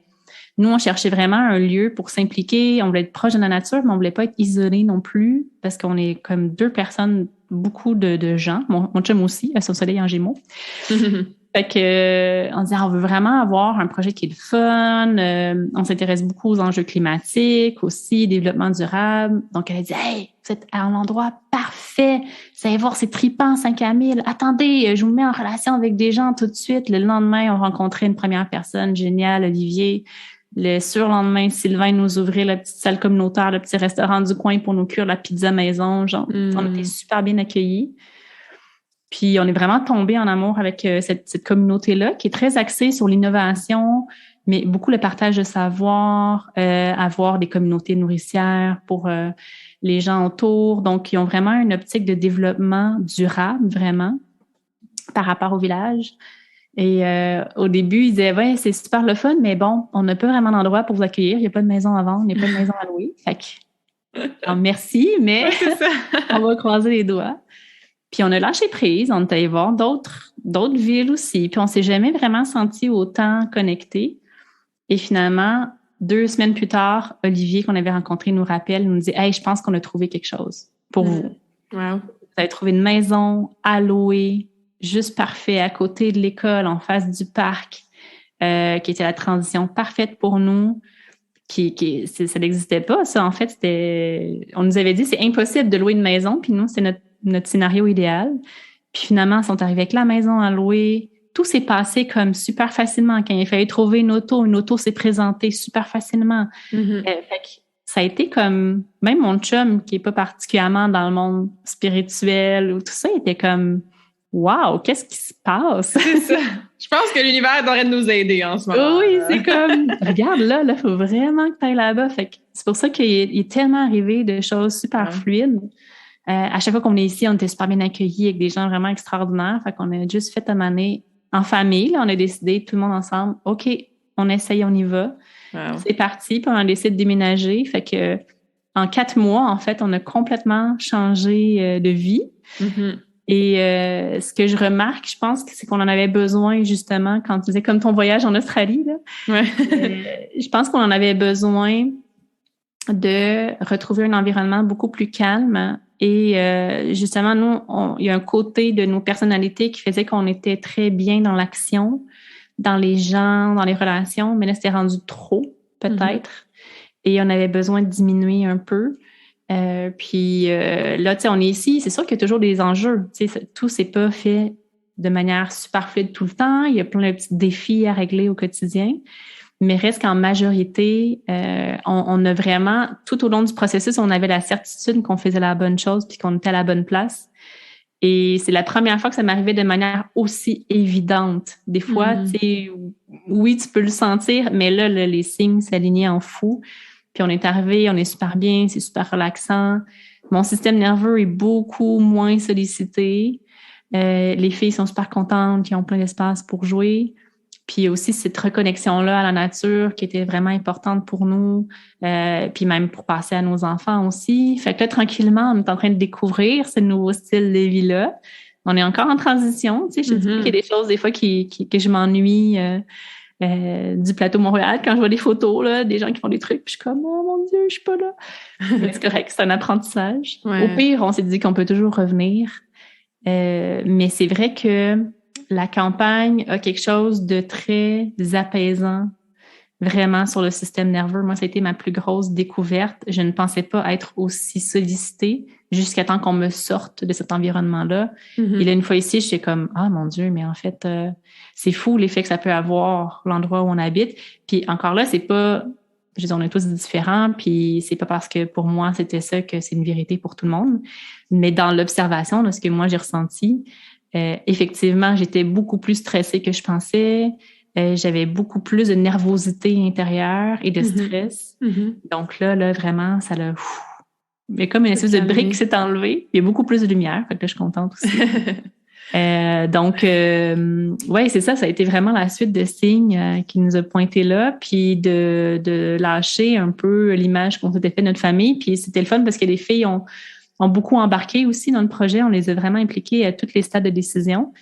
nous, on cherchait vraiment un lieu pour s'impliquer. On voulait être proche de la nature, mais on voulait pas être isolé non plus, parce qu'on est comme 2 personnes, beaucoup de gens. Mon chum aussi, à son soleil en Gémeaux. Fait que, on disait, on veut vraiment avoir un projet qui est le fun. On s'intéresse beaucoup aux enjeux climatiques, aussi, développement durable. Donc, elle a dit, hey, vous êtes à un endroit parfait. Vous allez voir, c'est trippant, 5 à 1000. Attendez, je vous mets en relation avec des gens tout de suite. Le lendemain, on rencontrait une première personne géniale, Olivier. Le surlendemain, Sylvain nous ouvrait la petite salle communautaire, le petit restaurant du coin pour nous cuire la pizza maison. Genre, on était super bien accueillis. Puis, on est vraiment tombé en amour avec cette communauté-là qui est très axée sur l'innovation, mais beaucoup le partage de savoir, avoir des communautés nourricières pour les gens autour. Donc, ils ont vraiment une optique de développement durable, vraiment, par rapport au village. Et au début, ils disaient, ouais, c'est super le fun, mais bon, on n'a pas vraiment d'endroit pour vous accueillir. Il n'y a pas de maison à vendre, il n'y a pas de maison à louer. Fait que, alors, merci, mais on va croiser les doigts. Puis on a lâché prise, on est allé voir d'autres villes aussi. Puis on s'est jamais vraiment senti autant connectés. Et finalement, 2 semaines plus tard, Olivier, qu'on avait rencontré, nous rappelle, nous dit « Hey, je pense qu'on a trouvé quelque chose pour vous. Wow. Vous avez trouvé une maison à louer, juste parfait, à côté de l'école, en face du parc, qui était la transition parfaite pour nous. Ça n'existait pas, ça. En fait, on nous avait dit c'est impossible de louer une maison. Puis nous, c'est notre scénario idéal. Puis finalement, ils sont arrivés avec la maison à louer. Tout s'est passé comme super facilement. Quand il fallait trouver une auto s'est présentée super facilement. Fait que ça a été comme... Même mon chum, qui est pas particulièrement dans le monde spirituel ou tout ça, il était comme... Wow, qu'est-ce qui se passe? C'est ça. Je pense que l'univers devrait nous aider en ce moment. Oui, c'est comme... Regarde, là, faut vraiment que tu ailles là-bas. Fait que c'est pour ça qu'il est tellement arrivé de choses super fluides. À chaque fois qu'on est ici, on était super bien accueillis avec des gens vraiment extraordinaires. Fait qu'on a juste fait une année en famille. Là, on a décidé, tout le monde ensemble, OK, on essaye, on y va. Wow. C'est parti, puis on a décidé de déménager. Fait que en 4 mois, en fait, on a complètement changé de vie. Et ce que je remarque, je pense, c'est qu'on en avait besoin justement quand tu disais comme ton voyage en Australie. Là. Je pense qu'on en avait besoin de retrouver un environnement beaucoup plus calme. Et justement, nous, il y a un côté de nos personnalités qui faisait qu'on était très bien dans l'action, dans les gens, dans les relations, mais là, c'était rendu trop, peut-être. Et on avait besoin de diminuer un peu. Puis là, tu sais, on est ici, c'est sûr qu'il y a toujours des enjeux. Tu sais, tout s'est pas fait de manière super fluide tout le temps. Il y a plein de petits défis à régler au quotidien. Mais reste qu'en majorité, on a vraiment, tout au long du processus, on avait la certitude qu'on faisait la bonne chose puis qu'on était à la bonne place. Et c'est la première fois que ça m'arrivait de manière aussi évidente. Des fois, tu sais, oui, tu peux le sentir, mais là, les signes s'alignaient en fou. Puis on est arrivé, on est super bien, c'est super relaxant. Mon système nerveux est beaucoup moins sollicité. Les filles sont super contentes, qui ont plein d'espace pour jouer. Puis aussi cette reconnexion-là à la nature qui était vraiment importante pour nous, puis même pour passer à nos enfants aussi. Fait que là, tranquillement, on est en train de découvrir ce nouveau style de vie-là. On est encore en transition, tu sais. Je te dis qu'il y a des choses des fois que je m'ennuie du plateau Montréal quand je vois des photos là, des gens qui font des trucs, puis je suis comme oh mon Dieu, je suis pas là. Mais c'est correct, c'est un apprentissage. Au pire, on s'est dit qu'on peut toujours revenir, mais c'est vrai que la campagne a quelque chose de très apaisant, vraiment sur le système nerveux. Moi, ça a été ma plus grosse découverte. Je ne pensais pas être aussi sollicitée jusqu'à temps qu'on me sorte de cet environnement-là. Et là, une fois ici, je suis comme « Ah, mon Dieu, mais en fait, c'est fou l'effet que ça peut avoir, l'endroit où on habite. » Puis encore là, c'est pas... Je veux dire, on est tous différents, puis c'est pas parce que pour moi, c'était ça que c'est une vérité pour tout le monde. Mais dans l'observation de ce que moi, j'ai ressenti, effectivement, j'étais beaucoup plus stressée que je pensais. J'avais beaucoup plus de nervosité intérieure et de stress. Donc là, vraiment, ça l'a... Il y a comme une espèce de brique qui s'est enlevée. Il y a beaucoup plus de lumière, fait que là, je suis contente aussi. Donc, ouais, c'est ça. Ça a été vraiment la suite de signes qui nous a pointé là, puis de lâcher un peu l'image qu'on s'était fait de notre famille. Puis c'était le fun parce que les filles ont beaucoup embarqué aussi dans le projet. On les a vraiment impliquées à tous les stades de décision.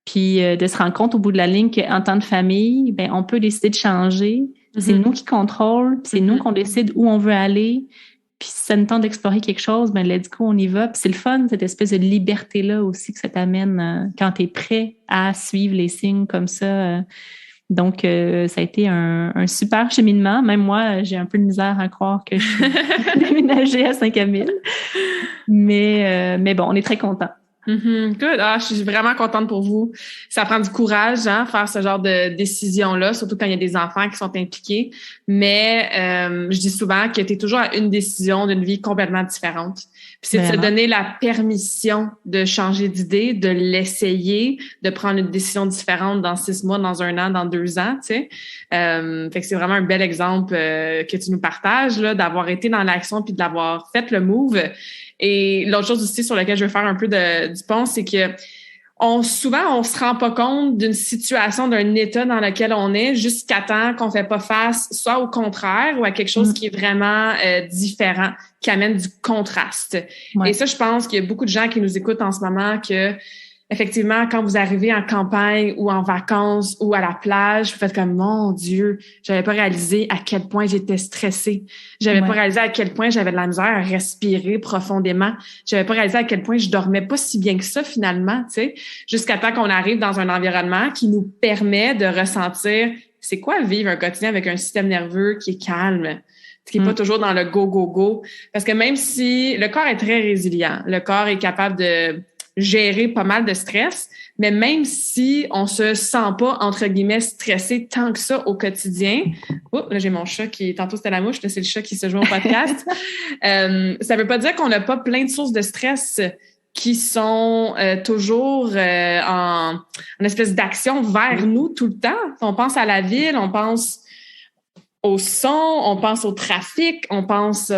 Puis de se rendre compte au bout de la ligne qu'en tant que famille, ben on peut décider de changer. C'est nous qui contrôlons, c'est nous qu'on décide où on veut aller. Puis si ça nous tente d'explorer quelque chose, ben let's go, on y va. Puis c'est le fun, cette espèce de liberté-là aussi que ça t'amène quand tu es prêt à suivre les signes comme ça. Donc, ça a été un super cheminement. Même moi, j'ai un peu de misère à croire que je suis déménagée à Saint-Camille. Mais bon, on est très contents. Good. Ah, je suis vraiment contente pour vous. Ça prend du courage, hein, faire ce genre de décision-là, surtout quand il y a des enfants qui sont impliqués. Mais je dis souvent que tu es toujours à une décision d'une vie complètement différente. Puis c'est de se donner la permission de changer d'idée, de l'essayer, de prendre une décision différente dans 6 mois, dans 1 an, dans 2 ans, tu sais. Fait que c'est vraiment un bel exemple que tu nous partages, là, d'avoir été dans l'action puis d'avoir fait le move. Et l'autre chose aussi sur laquelle je veux faire un peu du pont, c'est que souvent, on se rend pas compte d'une situation, d'un état dans lequel on est jusqu'à temps qu'on fait pas face, soit au contraire ou à quelque chose qui est vraiment différent, qui amène du contraste. Ouais. Et ça, je pense qu'il y a beaucoup de gens qui nous écoutent en ce moment que effectivement, quand vous arrivez en campagne ou en vacances ou à la plage, vous faites comme, mon Dieu, j'avais pas réalisé à quel point j'étais stressée. J'avais pas réalisé à quel point j'avais de la misère à respirer profondément. J'avais pas réalisé à quel point je dormais pas si bien que ça, finalement, tu sais, jusqu'à temps qu'on arrive dans un environnement qui nous permet de ressentir c'est quoi vivre un quotidien avec un système nerveux qui est calme, qui est pas toujours dans le go, go, go. Parce que même si le corps est très résilient, le corps est capable de gérer pas mal de stress, mais même si on se sent pas, entre guillemets, stressé tant que ça au quotidien, là j'ai mon chat tantôt c'était la mouche, là c'est le chat qui se joue au podcast, ça veut pas dire qu'on n'a pas plein de sources de stress qui sont toujours en espèce d'action vers nous tout le temps. On pense à la ville, on pense au son, on pense au trafic, on pense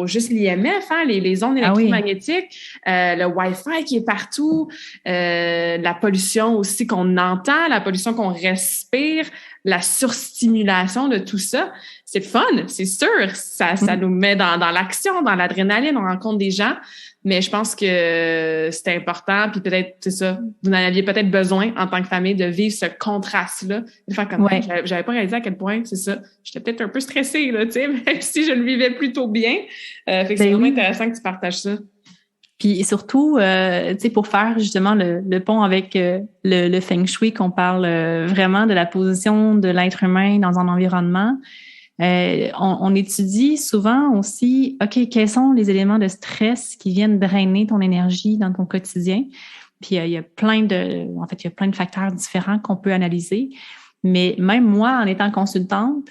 juste l'IMF, hein, les ondes électromagnétiques, le Wi-Fi qui est partout, la pollution aussi qu'on entend, la pollution qu'on respire, la surstimulation de tout ça. C'est fun, c'est sûr, ça nous met dans l'action, dans l'adrénaline, on rencontre des gens. Mais je pense que c'est important, puis peut-être, c'est ça, vous en aviez peut-être besoin en tant que famille de vivre ce contraste-là, de faire comme j'avais pas réalisé à quel point, c'est ça, j'étais peut-être un peu stressée, là, tu sais, même si je le vivais plutôt bien. Fait que c'est vraiment intéressant que tu partages ça. Puis surtout, tu sais, pour faire justement le pont avec le Feng Shui, qu'on parle vraiment de la position de l'être humain dans un environnement, on étudie souvent aussi, OK, quels sont les éléments de stress qui viennent drainer ton énergie dans ton quotidien? Puis il y a plein de facteurs différents qu'on peut analyser. Mais même moi, en étant consultante,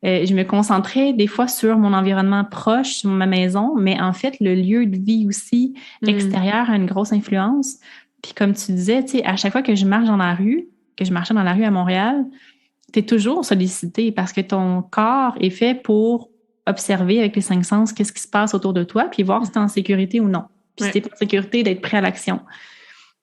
je me concentrais des fois sur mon environnement proche, sur ma maison, mais en fait, le lieu de vie aussi extérieur a une grosse influence. Puis comme tu disais, tu sais, à chaque fois que je marchais dans la rue à Montréal, tu es toujours sollicité parce que ton corps est fait pour observer avec les 5 sens qu'est-ce qui se passe autour de toi, puis voir si tu es en sécurité ou non. Puis si tu es en sécurité, d'être prêt à l'action.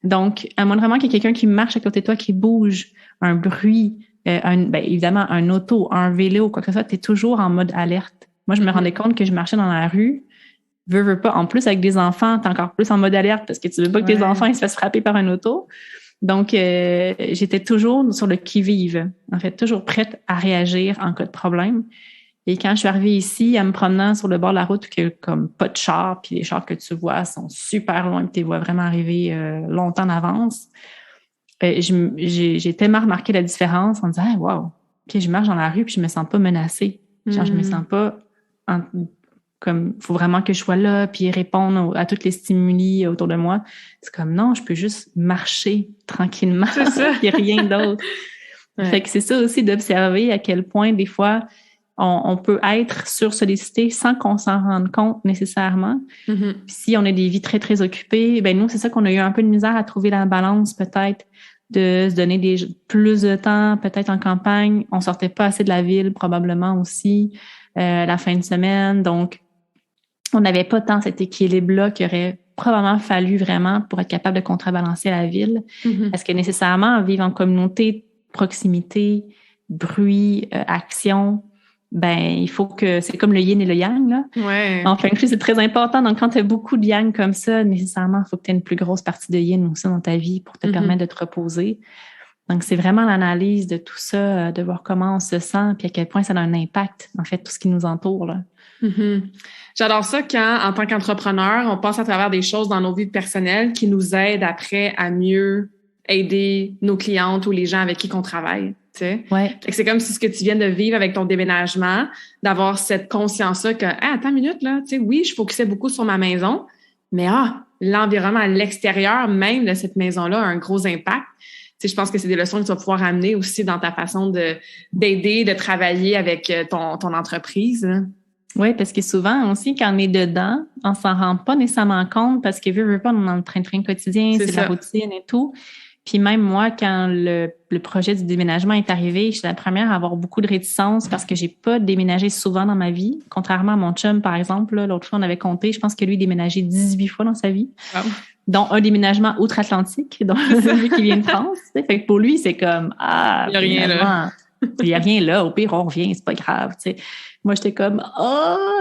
Donc, à moins vraiment qu'il y ait quelqu'un qui marche à côté de toi, qui bouge, un bruit, évidemment, un auto, un vélo, quoi que ce soit, tu es toujours en mode alerte. Moi, je me rendais compte que je marchais dans la rue, veux pas. En plus, avec des enfants, tu es encore plus en mode alerte parce que tu veux pas que tes enfants ils se fassent frapper par un auto. Donc, j'étais toujours sur le qui-vive, en fait, toujours prête à réagir en cas de problème. Et quand je suis arrivée ici, en me promenant sur le bord de la route, que comme pas de chars, puis les chars que tu vois sont super loin, puis tu les vois vraiment arriver longtemps en avance, j'ai tellement remarqué la différence en disant « wow, okay, je marche dans la rue puis je me sens pas menacée. Genre, je me sens pas comme faut vraiment que je sois là puis répondre à toutes les stimuli autour de moi. C'est comme non, je peux juste marcher tranquillement. C'est ça. Il n'y a rien d'autre. Fait que c'est ça aussi d'observer à quel point des fois on peut être sursollicité sans qu'on s'en rende compte nécessairement. Puis si on a des vies très, très occupées, ben nous, c'est ça qu'on a eu un peu de misère à trouver la balance peut-être de se donner plus de temps, peut-être en campagne. On sortait pas assez de la ville probablement aussi la fin de semaine. Donc, on n'avait pas tant cet équilibre-là qui aurait probablement fallu vraiment pour être capable de contrebalancer la ville. Parce que nécessairement, vivre en communauté, proximité, bruit, action, ben il faut que... C'est comme le yin et le yang, là. Ouais. En feng shui, c'est très important. Donc, quand tu as beaucoup de yang comme ça, nécessairement, il faut que tu aies une plus grosse partie de yin aussi dans ta vie pour te permettre de te reposer. Donc, c'est vraiment l'analyse de tout ça, de voir comment on se sent puis à quel point ça a un impact, en fait, tout ce qui nous entoure, là. J'adore ça quand, en tant qu'entrepreneur, on passe à travers des choses dans nos vies personnelles qui nous aident après à mieux aider nos clientes ou les gens avec qui on travaille. Tu sais? Ouais. C'est comme si ce que tu viens de vivre avec ton déménagement, d'avoir cette conscience-là que, attends une minute, là, tu sais, oui, je focusais beaucoup sur ma maison, mais l'environnement à l'extérieur même de cette maison-là a un gros impact. Tu sais, je pense que c'est des leçons que tu vas pouvoir amener aussi dans ta façon d'aider, de travailler avec ton entreprise. Oui, parce que souvent aussi, quand on est dedans, on s'en rend pas nécessairement compte parce que veut pas, on est dans le train-train quotidien, c'est de la routine et tout. Puis même moi, quand le projet du déménagement est arrivé, je suis la première à avoir beaucoup de réticence parce que j'ai pas déménagé souvent dans ma vie. Contrairement à mon chum, par exemple, là, l'autre fois, on avait compté, je pense que lui, déménagé 18 fois dans sa vie. Wow. Dont un déménagement outre-Atlantique, donc celui qui vient de France. Fait que pour lui, c'est comme, il y a rien là. Il y a rien là, au pire, on revient, c'est pas grave, tu sais. Moi, j'étais comme,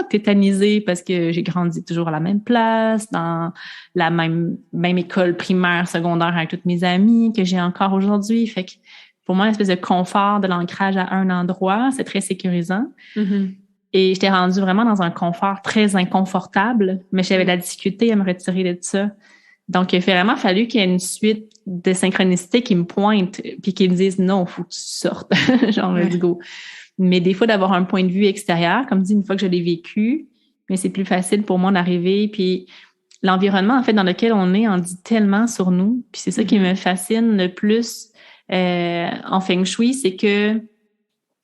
tétanisée parce que j'ai grandi toujours à la même place, dans la même école primaire, secondaire avec toutes mes amies que j'ai encore aujourd'hui. Fait que pour moi, l'espèce de confort de l'ancrage à un endroit, c'est très sécurisant. Et j'étais rendue vraiment dans un confort très inconfortable, mais j'avais de la difficulté à me retirer de ça. Donc, il a vraiment fallu qu'il y ait une suite de synchronicité qui me pointe puis qui me disent non, faut que tu sortes. Genre, let's go. Mais des fois, d'avoir un point de vue extérieur, comme dit, une fois que je l'ai vécu, mais c'est plus facile pour moi d'arriver. Puis l'environnement, en fait, dans lequel on est, en dit tellement sur nous. Puis c'est ça qui me fascine le plus en Feng Shui, c'est que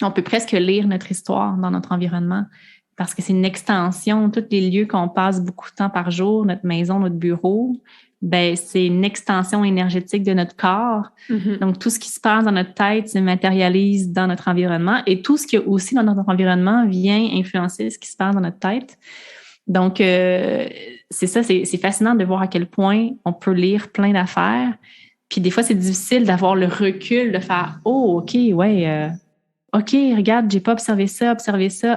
on peut presque lire notre histoire dans notre environnement parce que c'est une extension. Tous les lieux qu'on passe beaucoup de temps par jour, notre maison, notre bureau, ben c'est une extension énergétique de notre corps. Donc, tout ce qui se passe dans notre tête se matérialise dans notre environnement et tout ce qui est aussi dans notre environnement vient influencer ce qui se passe dans notre tête. Donc, c'est ça, c'est fascinant de voir à quel point on peut lire plein d'affaires. Puis des fois, c'est difficile d'avoir le recul de faire « Oh, OK, ouais, OK, regarde, j'ai pas observé ça.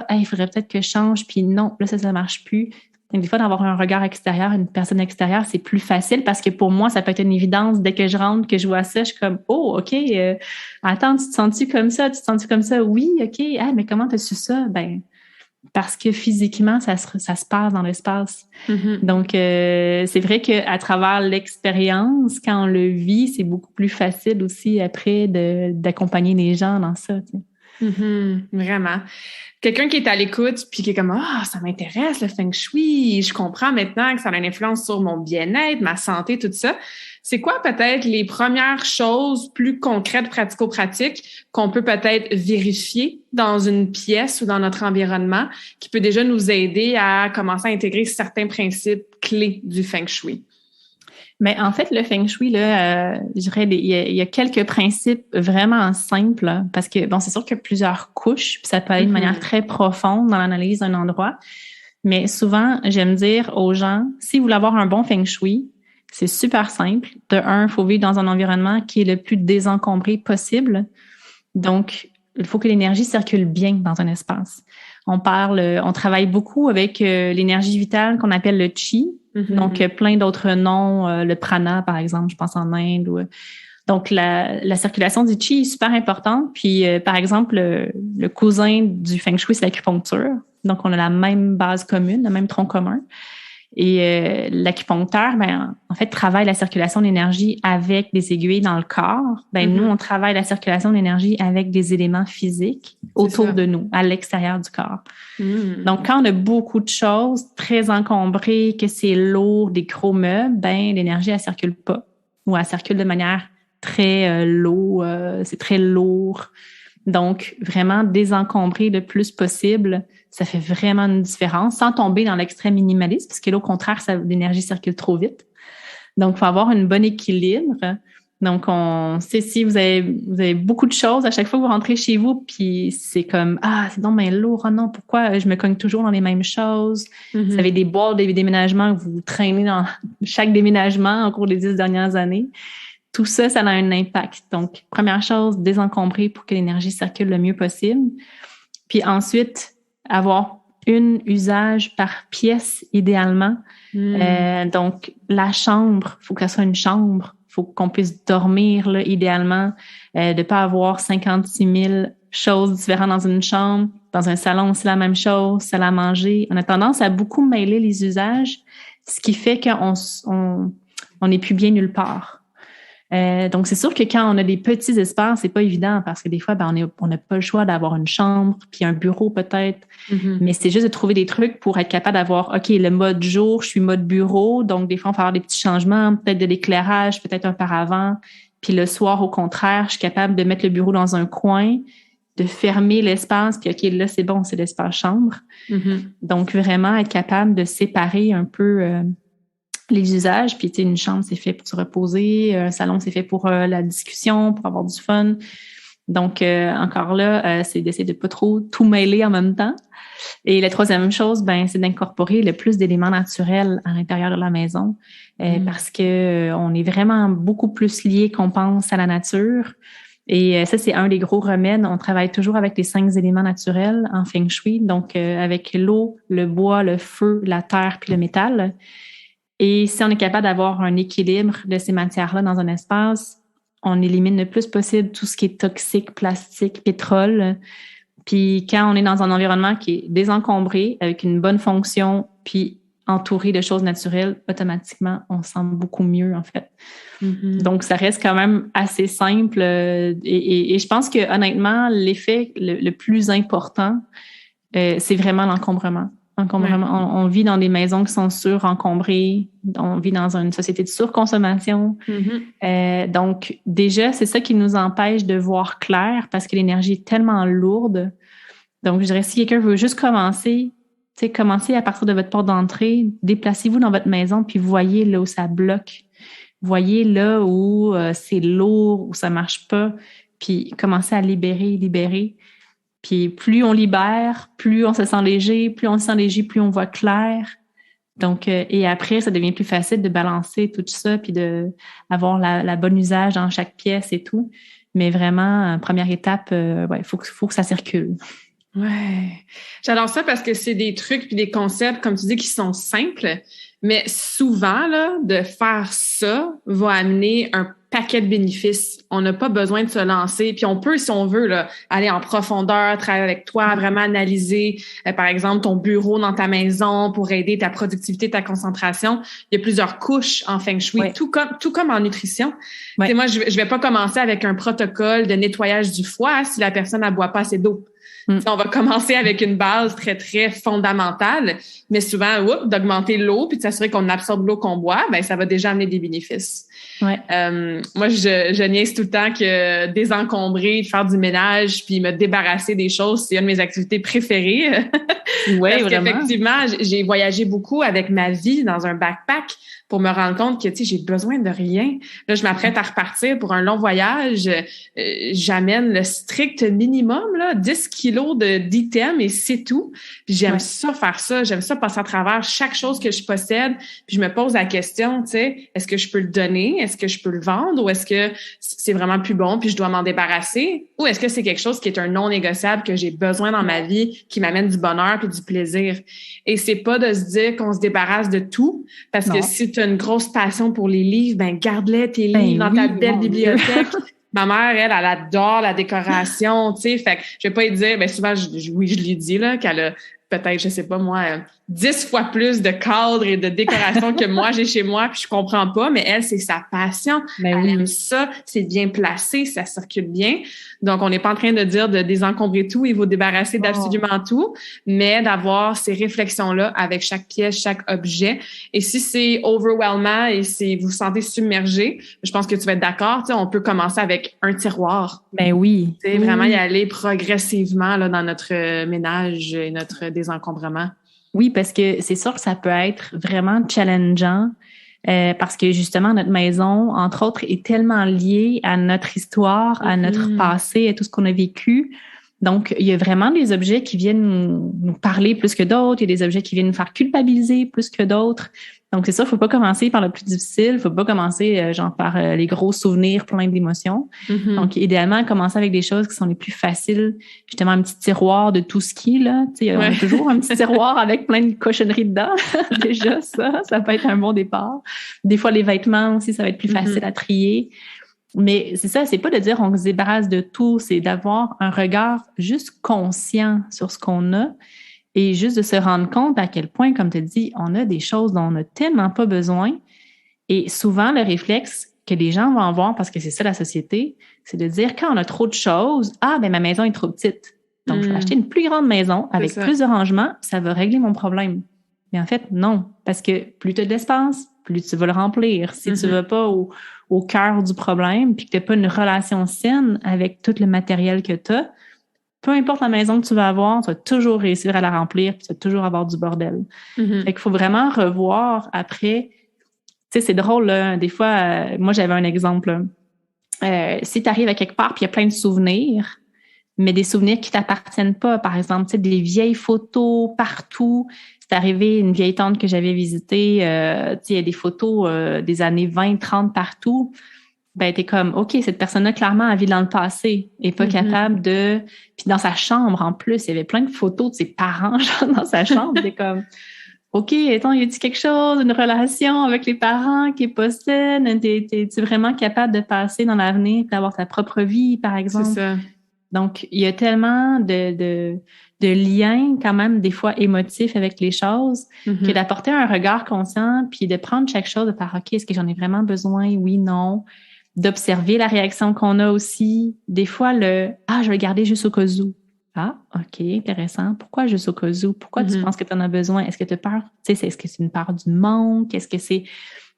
Hey, il faudrait peut-être que je change. » Puis non, là, ça marche plus. Donc, des fois, d'avoir un regard extérieur, une personne extérieure, c'est plus facile parce que pour moi, ça peut être une évidence. Dès que je rentre, que je vois ça, je suis comme, oh, OK, attends, tu te sens-tu comme ça? Oui, OK. Ah, mais comment t'as su ça? Ben, parce que physiquement, ça se passe dans l'espace. Donc, c'est vrai qu'à travers l'expérience, quand on le vit, c'est beaucoup plus facile aussi après d'accompagner les gens dans ça, tu sais. Vraiment. Quelqu'un qui est à l'écoute puis qui est comme ça m'intéresse le feng shui, je comprends maintenant que ça a une influence sur mon bien-être, ma santé, tout ça. C'est quoi peut-être les premières choses plus concrètes, pratico-pratiques qu'on peut peut-être vérifier dans une pièce ou dans notre environnement qui peut déjà nous aider à commencer à intégrer certains principes clés du feng shui? Mais en fait, le feng shui, là, je dirais, il y a quelques principes vraiment simples, là, parce que, bon, c'est sûr qu'il y a plusieurs couches, puis ça peut aller de manière très profonde dans l'analyse d'un endroit. Mais souvent, j'aime dire aux gens, si vous voulez avoir un bon feng shui, c'est super simple. De un, il faut vivre dans un environnement qui est le plus désencombré possible. Donc, il faut que l'énergie circule bien dans un espace. On travaille beaucoup avec l'énergie vitale qu'on appelle le chi. Donc, plein d'autres noms, le prana, par exemple, je pense en Inde. Donc, la circulation du chi est super importante. Puis, par exemple, le cousin du feng shui, c'est l'acupuncture. Donc, on a la même base commune, le même tronc commun. Et l'acupuncteur, en fait, travaille la circulation d'énergie avec des aiguilles dans le corps. Nous, on travaille la circulation d'énergie avec des éléments physiques autour de nous, à l'extérieur du corps. Donc, quand on a beaucoup de choses très encombrées, que c'est lourd, des gros meubles, l'énergie, elle circule pas. Ou elle circule de manière très low, c'est très lourd. Donc, vraiment désencombrer le plus possible, ça fait vraiment une différence, sans tomber dans l'extrême minimaliste, parce que là, au contraire, l'énergie circule trop vite. Donc, il faut avoir un bon équilibre. Donc, on sait si vous avez beaucoup de choses à chaque fois que vous rentrez chez vous, puis c'est comme, c'est donc bien lourd, non, pourquoi je me cogne toujours dans les mêmes choses? Vous avez des boîtes, des déménagements que vous traînez dans chaque déménagement au cours des 10 dernières années. Tout ça, ça a un impact. Donc, première chose, désencombrer pour que l'énergie circule le mieux possible. Puis ensuite, avoir un usage par pièce, idéalement. Donc, la chambre, il faut que ça soit une chambre. Il faut qu'on puisse dormir, là, idéalement. De ne pas avoir 56 000 choses différentes dans une chambre. Dans un salon, c'est la même chose. Salle à manger. On a tendance à beaucoup mêler les usages, ce qui fait qu'on n'est plus bien nulle part. Donc, c'est sûr que quand on a des petits espaces, c'est pas évident parce que des fois, on n'a pas le choix d'avoir une chambre puis un bureau peut-être. Mais c'est juste de trouver des trucs pour être capable d'avoir, OK, le mode jour, je suis mode bureau. Donc, des fois, on va faire des petits changements, peut-être de l'éclairage, peut-être un paravent. Puis le soir, au contraire, je suis capable de mettre le bureau dans un coin, de fermer l'espace, puis OK, là, c'est bon, c'est l'espace chambre. Donc, vraiment être capable de séparer un peu les usages. Puis, tu sais, une chambre, c'est fait pour se reposer. Un salon, c'est fait pour la discussion, pour avoir du fun. Donc, encore là, c'est d'essayer de pas trop tout mêler en même temps. Et la troisième chose, c'est d'incorporer le plus d'éléments naturels à l'intérieur de la maison parce que on est vraiment beaucoup plus lié qu'on pense à la nature. Et ça, c'est un des gros remèdes. On travaille toujours avec les 5 éléments naturels en Feng Shui, donc avec l'eau, le bois, le feu, la terre puis le métal. Et si on est capable d'avoir un équilibre de ces matières-là dans un espace, on élimine le plus possible tout ce qui est toxique, plastique, pétrole. Puis quand on est dans un environnement qui est désencombré, avec une bonne fonction, puis entouré de choses naturelles, automatiquement, on se sent beaucoup mieux, en fait. Donc, ça reste quand même assez simple. Et je pense que honnêtement, l'effet le plus important, c'est vraiment l'encombrement. On vit dans des maisons qui sont surencombrées. On vit dans une société de surconsommation. Donc, déjà, c'est ça qui nous empêche de voir clair parce que l'énergie est tellement lourde. Donc, je dirais, si quelqu'un veut juste commencez à partir de votre porte d'entrée, déplacez-vous dans votre maison puis voyez là où ça bloque. Voyez là où c'est lourd, où ça marche pas, puis commencez à libérer. Puis plus on libère, plus on se sent léger, plus on se sent léger, plus on voit clair. Donc, et après, ça devient plus facile de balancer tout ça, puis de avoir la bonne usage dans chaque pièce et tout. Mais vraiment, première étape, faut que ça circule. Ouais, j'adore ça parce que c'est des trucs puis des concepts, comme tu dis, qui sont simples, mais souvent, là, de faire ça va amener un paquet de bénéfices. On n'a pas besoin de se lancer, puis on peut, si on veut, là, aller en profondeur, travailler avec toi, vraiment analyser, par exemple, ton bureau dans ta maison pour aider ta productivité, ta concentration. Il y a plusieurs couches en Feng Shui, tout comme en nutrition. Moi, je vais pas commencer avec un protocole de nettoyage du foie si la personne ne boit pas assez d'eau. On va commencer avec une base très, très fondamentale, mais souvent, d'augmenter l'eau puis de s'assurer qu'on absorbe l'eau qu'on boit, ça va déjà amener des bénéfices. Moi, je niaise tout le temps que désencombrer, faire du ménage puis me débarrasser des choses, c'est une de mes activités préférées. Parce qu'effectivement, j'ai voyagé beaucoup avec ma vie dans un backpack pour me rendre compte que, j'ai besoin de rien. Là, je m'apprête à repartir pour un long voyage. J'amène le strict minimum, 10 kilos d'items et c'est tout. Puis j'aime ça faire ça. J'aime ça passer à travers chaque chose que je possède. Puis je me pose la question, est-ce que je peux le donner? Est-ce que je peux le vendre? Ou est-ce que c'est vraiment plus bon puis je dois m'en débarrasser? Ou est-ce que c'est quelque chose qui est un non négociable que j'ai besoin dans ma vie, qui m'amène du bonheur puis du plaisir? Et c'est pas de se dire qu'on se débarrasse de tout parce que si tu as une grosse passion pour les livres, garde-les tes livres dans ta belle bibliothèque. Ma mère, elle adore la décoration, fait que je vais pas lui dire, souvent, je lui dis, qu'elle a peut-être, je sais pas moi, 10 fois plus de cadres et de décorations que moi j'ai chez moi, puis je comprends pas, mais elle, c'est sa passion. Elle aime ça, c'est bien placé, ça circule bien. Donc, on n'est pas en train de dire de désencombrer tout et vous débarrasser d'absolument tout, mais d'avoir ces réflexions-là avec chaque pièce, chaque objet. Et si c'est overwhelmant et si vous vous sentez submergé, je pense que tu vas être d'accord, on peut commencer avec un tiroir. Vraiment y aller progressivement dans notre ménage et notre désencombrement. Oui, parce que c'est sûr que ça peut être vraiment challengeant parce que justement, notre maison, entre autres, est tellement liée à notre histoire, à notre passé, à tout ce qu'on a vécu. Donc, il y a vraiment des objets qui viennent nous parler plus que d'autres. Il y a des objets qui viennent nous faire culpabiliser plus que d'autres. Donc, c'est ça, il ne faut pas commencer par le plus difficile. Il ne faut pas commencer par les gros souvenirs pleins d'émotions. Donc, idéalement, commencer avec des choses qui sont les plus faciles. Justement, un petit tiroir de tout ce qui, là. Tu sais, on a toujours un petit tiroir avec plein de cochonneries dedans. Déjà, ça peut être un bon départ. Des fois, les vêtements aussi, ça va être plus facile à trier. Mais c'est ça, c'est pas de dire on se débarrasse de tout, c'est d'avoir un regard juste conscient sur ce qu'on a et juste de se rendre compte à quel point, comme tu dis, on a des choses dont on n'a tellement pas besoin. Et souvent, le réflexe que les gens vont avoir, parce que c'est ça la société, c'est de dire quand on a trop de choses, ma maison est trop petite. Donc, je vais acheter une plus grande maison avec plus de rangements, ça va régler mon problème. Mais en fait, non, parce que plus tu as de l'espace, plus tu vas le remplir. Si tu ne vas pas au cœur du problème puis que tu n'as pas une relation saine avec tout le matériel que tu as, peu importe la maison que tu vas avoir, tu vas toujours réussir à la remplir puis tu vas toujours avoir du bordel. Fait qu'il faut vraiment revoir après. Tu sais, c'est drôle, là, des fois, moi, j'avais un exemple. Si tu arrives à quelque part puis il y a plein de souvenirs, mais des souvenirs qui t'appartiennent pas, par exemple, tu sais, des vieilles photos partout. C'est arrivé, une vieille tante que j'avais visitée, tu sais, il y a des photos des années 20, 30 partout. Ben, t'es comme, OK, cette personne-là, clairement, a vécu dans le passé et pas capable de... Puis dans sa chambre, en plus, il y avait plein de photos de ses parents, genre, dans sa chambre. T'es comme, OK, attends, y a-t-il quelque chose, une relation avec les parents qui est pas saine? T'es-tu vraiment capable de passer dans l'avenir et d'avoir ta propre vie, par exemple? C'est ça. Donc, il y a tellement de liens quand même des fois émotifs avec les choses que d'apporter un regard conscient puis de prendre chaque chose de par OK, est-ce que j'en ai vraiment besoin? Oui, non. D'observer la réaction qu'on a aussi. Des fois, je vais le garder juste au cas où. Ah, OK, intéressant. Pourquoi juste au cas où? Pourquoi tu penses que tu en as besoin? Est-ce que tu as peur? Tu sais, est-ce que c'est une peur du manque? Est-ce que c'est...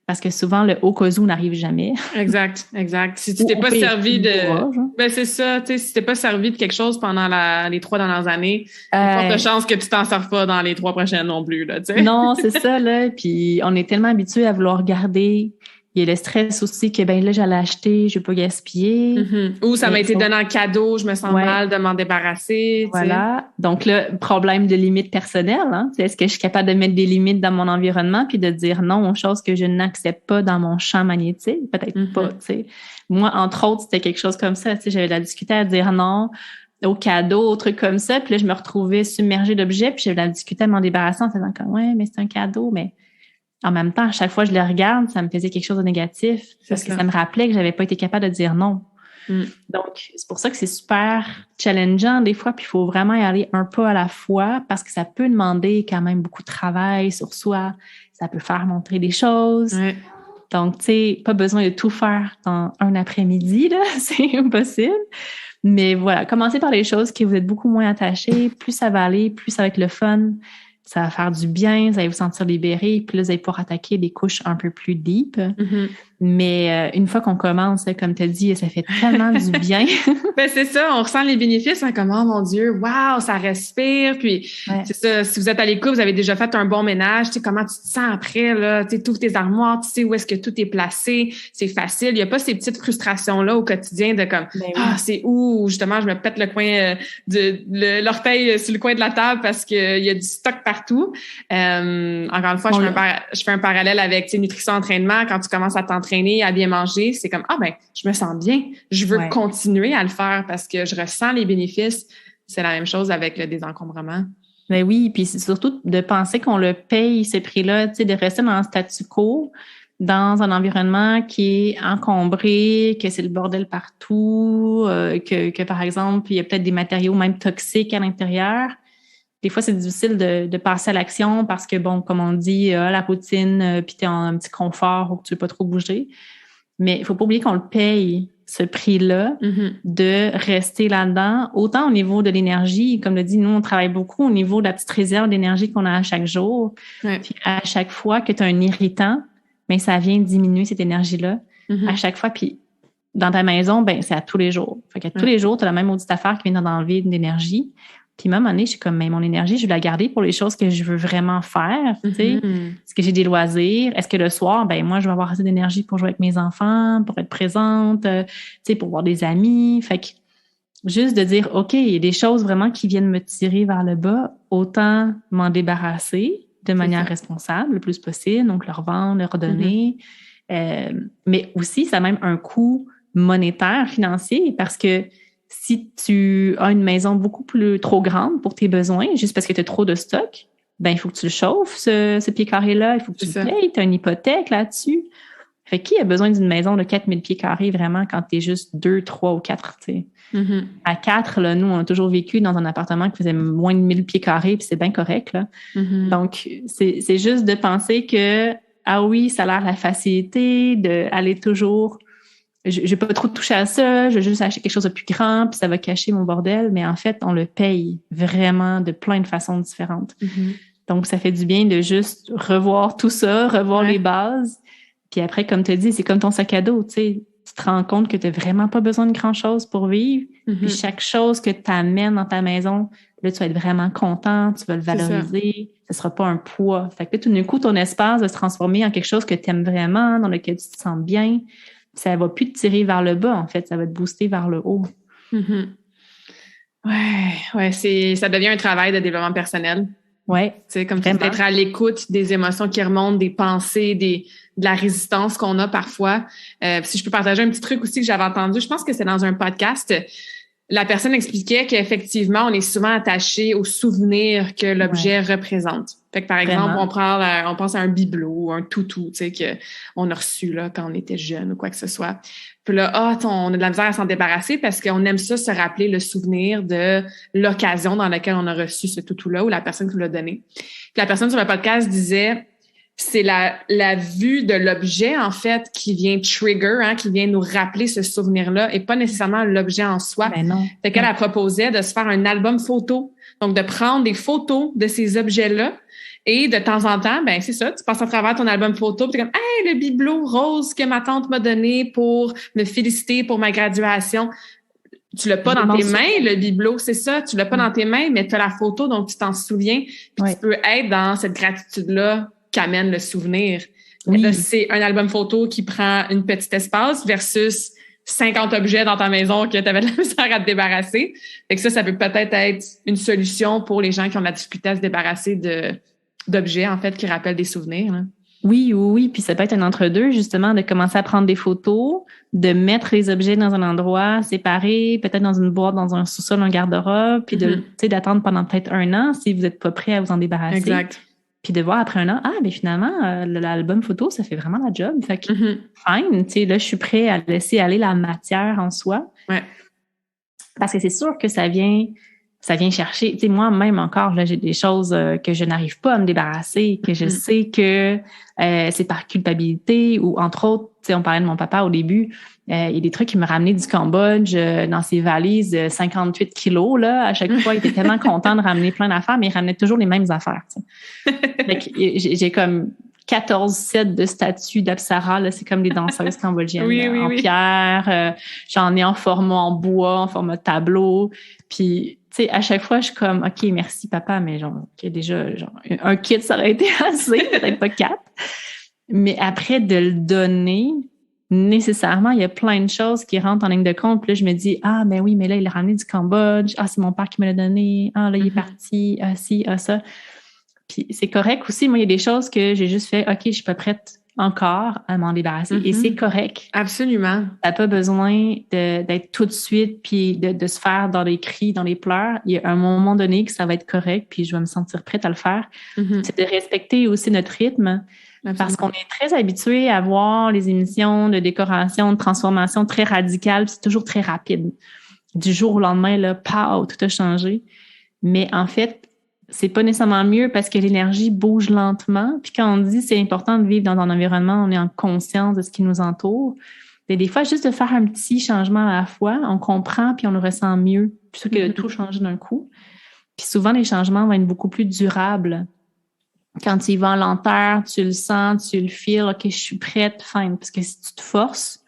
Parce que souvent, le au cas où n'arrive jamais. Exact. Si tu t'es pas servi ben, c'est ça, tu sais, si t'es pas servi de quelque chose pendant les 3 dernières années, il y a forte chance que tu t'en sers pas dans les 3 prochaines non plus, là, tu sais. Non, c'est ça, là. Puis, on est tellement habitué à vouloir garder. Il y a le stress aussi que, ben là, j'allais acheter, je vais pas gaspiller. Ou ça m'a été donné en cadeau, je me sens mal de m'en débarrasser. Voilà. Donc là, problème de limite personnelle. Hein? Est-ce que je suis capable de mettre des limites dans mon environnement puis de dire non aux choses que je n'accepte pas dans mon champ magnétique? Peut-être pas, tu sais. Moi, entre autres, c'était quelque chose comme ça. Tu sais, j'avais de la difficulté à dire non aux cadeaux, aux trucs comme ça. Puis là, je me retrouvais submergée d'objets puis j'avais de la difficulté à m'en débarrasser en faisant comme, ouais, mais c'est un cadeau, mais... En même temps, à chaque fois que je le regarde, ça me faisait quelque chose de négatif parce que ça me rappelait que j'avais pas été capable de dire non. Donc, c'est pour ça que c'est super challengeant des fois, puis il faut vraiment y aller un pas à la fois parce que ça peut demander quand même beaucoup de travail sur soi. Ça peut faire montrer des choses. Donc, tu sais, pas besoin de tout faire dans un après-midi, là, c'est impossible. Mais voilà, commencez par les choses que vous êtes beaucoup moins attachés. Plus ça va aller, plus ça va être le fun. Ça va faire du bien, vous allez vous sentir libéré, puis là, vous allez pouvoir attaquer des couches un peu plus deep. Mais une fois qu'on commence, comme tu as dit, ça fait tellement du bien. Ben c'est ça, on ressent les bénéfices, hein, comme « Oh mon Dieu, wow, ça respire! » Puis c'est ça, si vous êtes à l'écoute, vous avez déjà fait un bon ménage, tu sais, comment tu te sens après, là, tu sais, toutes tes armoires, tu sais où est-ce que tout est placé, c'est facile. Il n'y a pas ces petites frustrations-là au quotidien de comme « c'est où? » Justement, je me pète le coin l'orteil sur le coin de la table parce qu'il y a du stock partout. Encore une fois, je fais un parallèle avec nutrition, entraînement. Quand tu commences à t'entraîner, à bien manger, c'est comme je me sens bien, je veux continuer à le faire parce que je ressens les bénéfices. C'est la même chose avec le désencombrement. Ben oui, puis c'est surtout de penser qu'on le paye, ce prix-là, tu sais, de rester dans le statu quo, dans un environnement qui est encombré, que c'est le bordel partout, que par exemple, il y a peut-être des matériaux même toxiques à l'intérieur. Des fois, c'est difficile de passer à l'action parce que, bon, comme on dit, la routine, puis t'es en un petit confort ou que tu veux pas trop bouger. Mais il faut pas oublier qu'on le paye, ce prix-là, de rester là-dedans. Autant au niveau de l'énergie, comme le dit, nous, on travaille beaucoup au niveau de la petite réserve d'énergie qu'on a à chaque jour. Puis à chaque fois que tu as un irritant, ben ça vient diminuer cette énergie-là. À chaque fois, puis dans ta maison, ben c'est à tous les jours. Fait qu'à tous les jours, tu as la même maudite affaire qui vient d'enlever de l'énergie. Puis même à un moment donné, je suis comme, mais mon énergie, je vais la garder pour les choses que je veux vraiment faire, tu sais. Est-ce que j'ai des loisirs? Est-ce que le soir, ben moi, je vais avoir assez d'énergie pour jouer avec mes enfants, pour être présente, tu sais, pour voir des amis. Fait que juste de dire, OK, il y a des choses vraiment qui viennent me tirer vers le bas, autant m'en débarrasser de manière responsable le plus possible, donc leur vendre, leur donner. Mais aussi, ça a même un coût monétaire, financier, parce que si tu as une maison beaucoup plus trop grande pour tes besoins, juste parce que tu as trop de stock, ben il faut que tu le chauffes, ce pied carré-là, il faut que tu le payes, tu as une hypothèque là-dessus. Fait qui a besoin d'une maison de 4000 pieds carrés vraiment quand tu es juste 2, 3 ou 4, tu sais? À 4, là, nous, on a toujours vécu dans un appartement qui faisait moins de 1000 pieds carrés, puis c'est bien correct, là. Donc, c'est juste de penser que, ah oui, ça a l'air la facilité d'aller toujours... Je vais pas trop toucher à ça, je vais juste acheter quelque chose de plus grand, puis ça va cacher mon bordel, mais en fait, on le paye vraiment de plein de façons différentes. Donc, ça fait du bien de juste revoir tout ça, revoir les bases, puis après, comme tu as dit, c'est comme ton sac à dos, tu sais, tu te rends compte que tu n'as vraiment pas besoin de grand-chose pour vivre, puis chaque chose que tu amènes dans ta maison, là, tu vas être vraiment content, tu vas le valoriser, ce sera pas un poids. Fait que là, tout d'un coup, ton espace va se transformer en quelque chose que tu aimes vraiment, dans lequel tu te sens bien. Ça va plus te tirer vers le bas, en fait. Ça va te booster vers le haut. Ouais, ça devient un travail de développement personnel. Ouais. Tu sais, comme tu dis, d'être à l'écoute des émotions qui remontent, des pensées, de la résistance qu'on a parfois. Si je peux partager un petit truc aussi que j'avais entendu, je pense que c'est dans un podcast. La personne expliquait qu'effectivement, on est souvent attaché aux souvenirs que l'objet représente. Fait que, par exemple, on pense à un bibelot ou un toutou, tu sais, qu'on a reçu, là, quand on était jeune ou quoi que ce soit. Puis là, on a de la misère à s'en débarrasser parce qu'on aime ça se rappeler le souvenir de l'occasion dans laquelle on a reçu ce toutou-là ou la personne qui nous l'a donné. Puis la personne sur le podcast disait, c'est la vue de l'objet, en fait, qui vient trigger, qui vient nous rappeler ce souvenir-là et pas nécessairement l'objet en soi. Ben non. Fait qu'elle a proposé de se faire un album photo. Donc, de prendre des photos de ces objets-là et de temps en temps, ben c'est ça, tu passes à travers ton album photo, puis t'es comme « Hey, le bibelot rose que ma tante m'a donné pour me féliciter pour ma graduation. » Tu l'as pas dans tes mains, le bibelot, c'est ça. Tu l'as pas dans tes mains, mais tu as la photo, donc tu t'en souviens. Puis tu peux être dans cette gratitude-là qu'amène le souvenir. Là, c'est un album photo qui prend une petite espace versus 50 objets dans ta maison que tu avais de la misère à te débarrasser. Fait que ça peut peut-être être une solution pour les gens qui ont de la difficulté à se débarrasser d'objets, en fait, qui rappellent des souvenirs, là. Oui. Puis ça peut être un entre-deux, justement, de commencer à prendre des photos, de mettre les objets dans un endroit séparé, peut-être dans une boîte, dans un sous-sol, un garde-robe, puis d'attendre pendant peut-être 1 an si vous n'êtes pas prêt à vous en débarrasser. Exact. Puis de voir après 1 an, mais finalement, l'album photo, ça fait vraiment la job. Fait que, fine, tu sais, là, je suis prêt à laisser aller la matière en soi. Ouais. Parce que c'est sûr que ça vient chercher. Tu sais, moi-même encore, là, j'ai des choses que je n'arrive pas à me débarrasser, que je sais que c'est par culpabilité ou, entre autres, tu sais, on parlait de mon papa au début, il y a des trucs qui me ramenaient du Cambodge dans ses valises 58 kilos, là. À chaque fois, il était tellement content de ramener plein d'affaires, mais il ramenait toujours les mêmes affaires, tu sais. Fait que j'ai comme 14 sets de statues d'Apsara, là, c'est comme des danseuses cambodgiennes en pierre. J'en ai en format en bois, en format tableau. Puis, tu sais, à chaque fois, je suis comme, OK, merci papa, mais genre, déjà, genre, un kit, ça aurait été assez, peut-être pas 4. Mais après, de le donner, nécessairement, il y a plein de choses qui rentrent en ligne de compte. Puis là, je me dis, ben oui, mais là, il l'a ramené du Cambodge. C'est mon père qui me l'a donné. Là, il est parti. Ça. Puis c'est correct aussi. Moi, il y a des choses que j'ai juste fait, OK, je suis pas prête encore à m'en débarrasser. Et c'est correct. Absolument. T'as pas besoin d'être tout de suite puis de se faire dans les cris, dans les pleurs. Il y a un moment donné que ça va être correct puis je vais me sentir prête à le faire. C'est de respecter aussi notre rythme. Absolument. Parce qu'on est très habitué à voir les émissions de décoration, de transformation très radicales, c'est toujours très rapide. Du jour au lendemain, là, pow, tout a changé. Mais en fait, c'est pas nécessairement mieux parce que l'énergie bouge lentement. Puis quand on dit c'est important de vivre dans un environnement, on est en conscience de ce qui nous entoure. Et des fois, juste de faire un petit changement à la fois, on comprend puis on le ressent mieux plutôt que de tout changer d'un coup. Puis souvent, les changements vont être beaucoup plus durables. Quand tu y vas en lenteur, tu le sens, tu le feels, OK, je suis prête, fine. Parce que si tu te forces,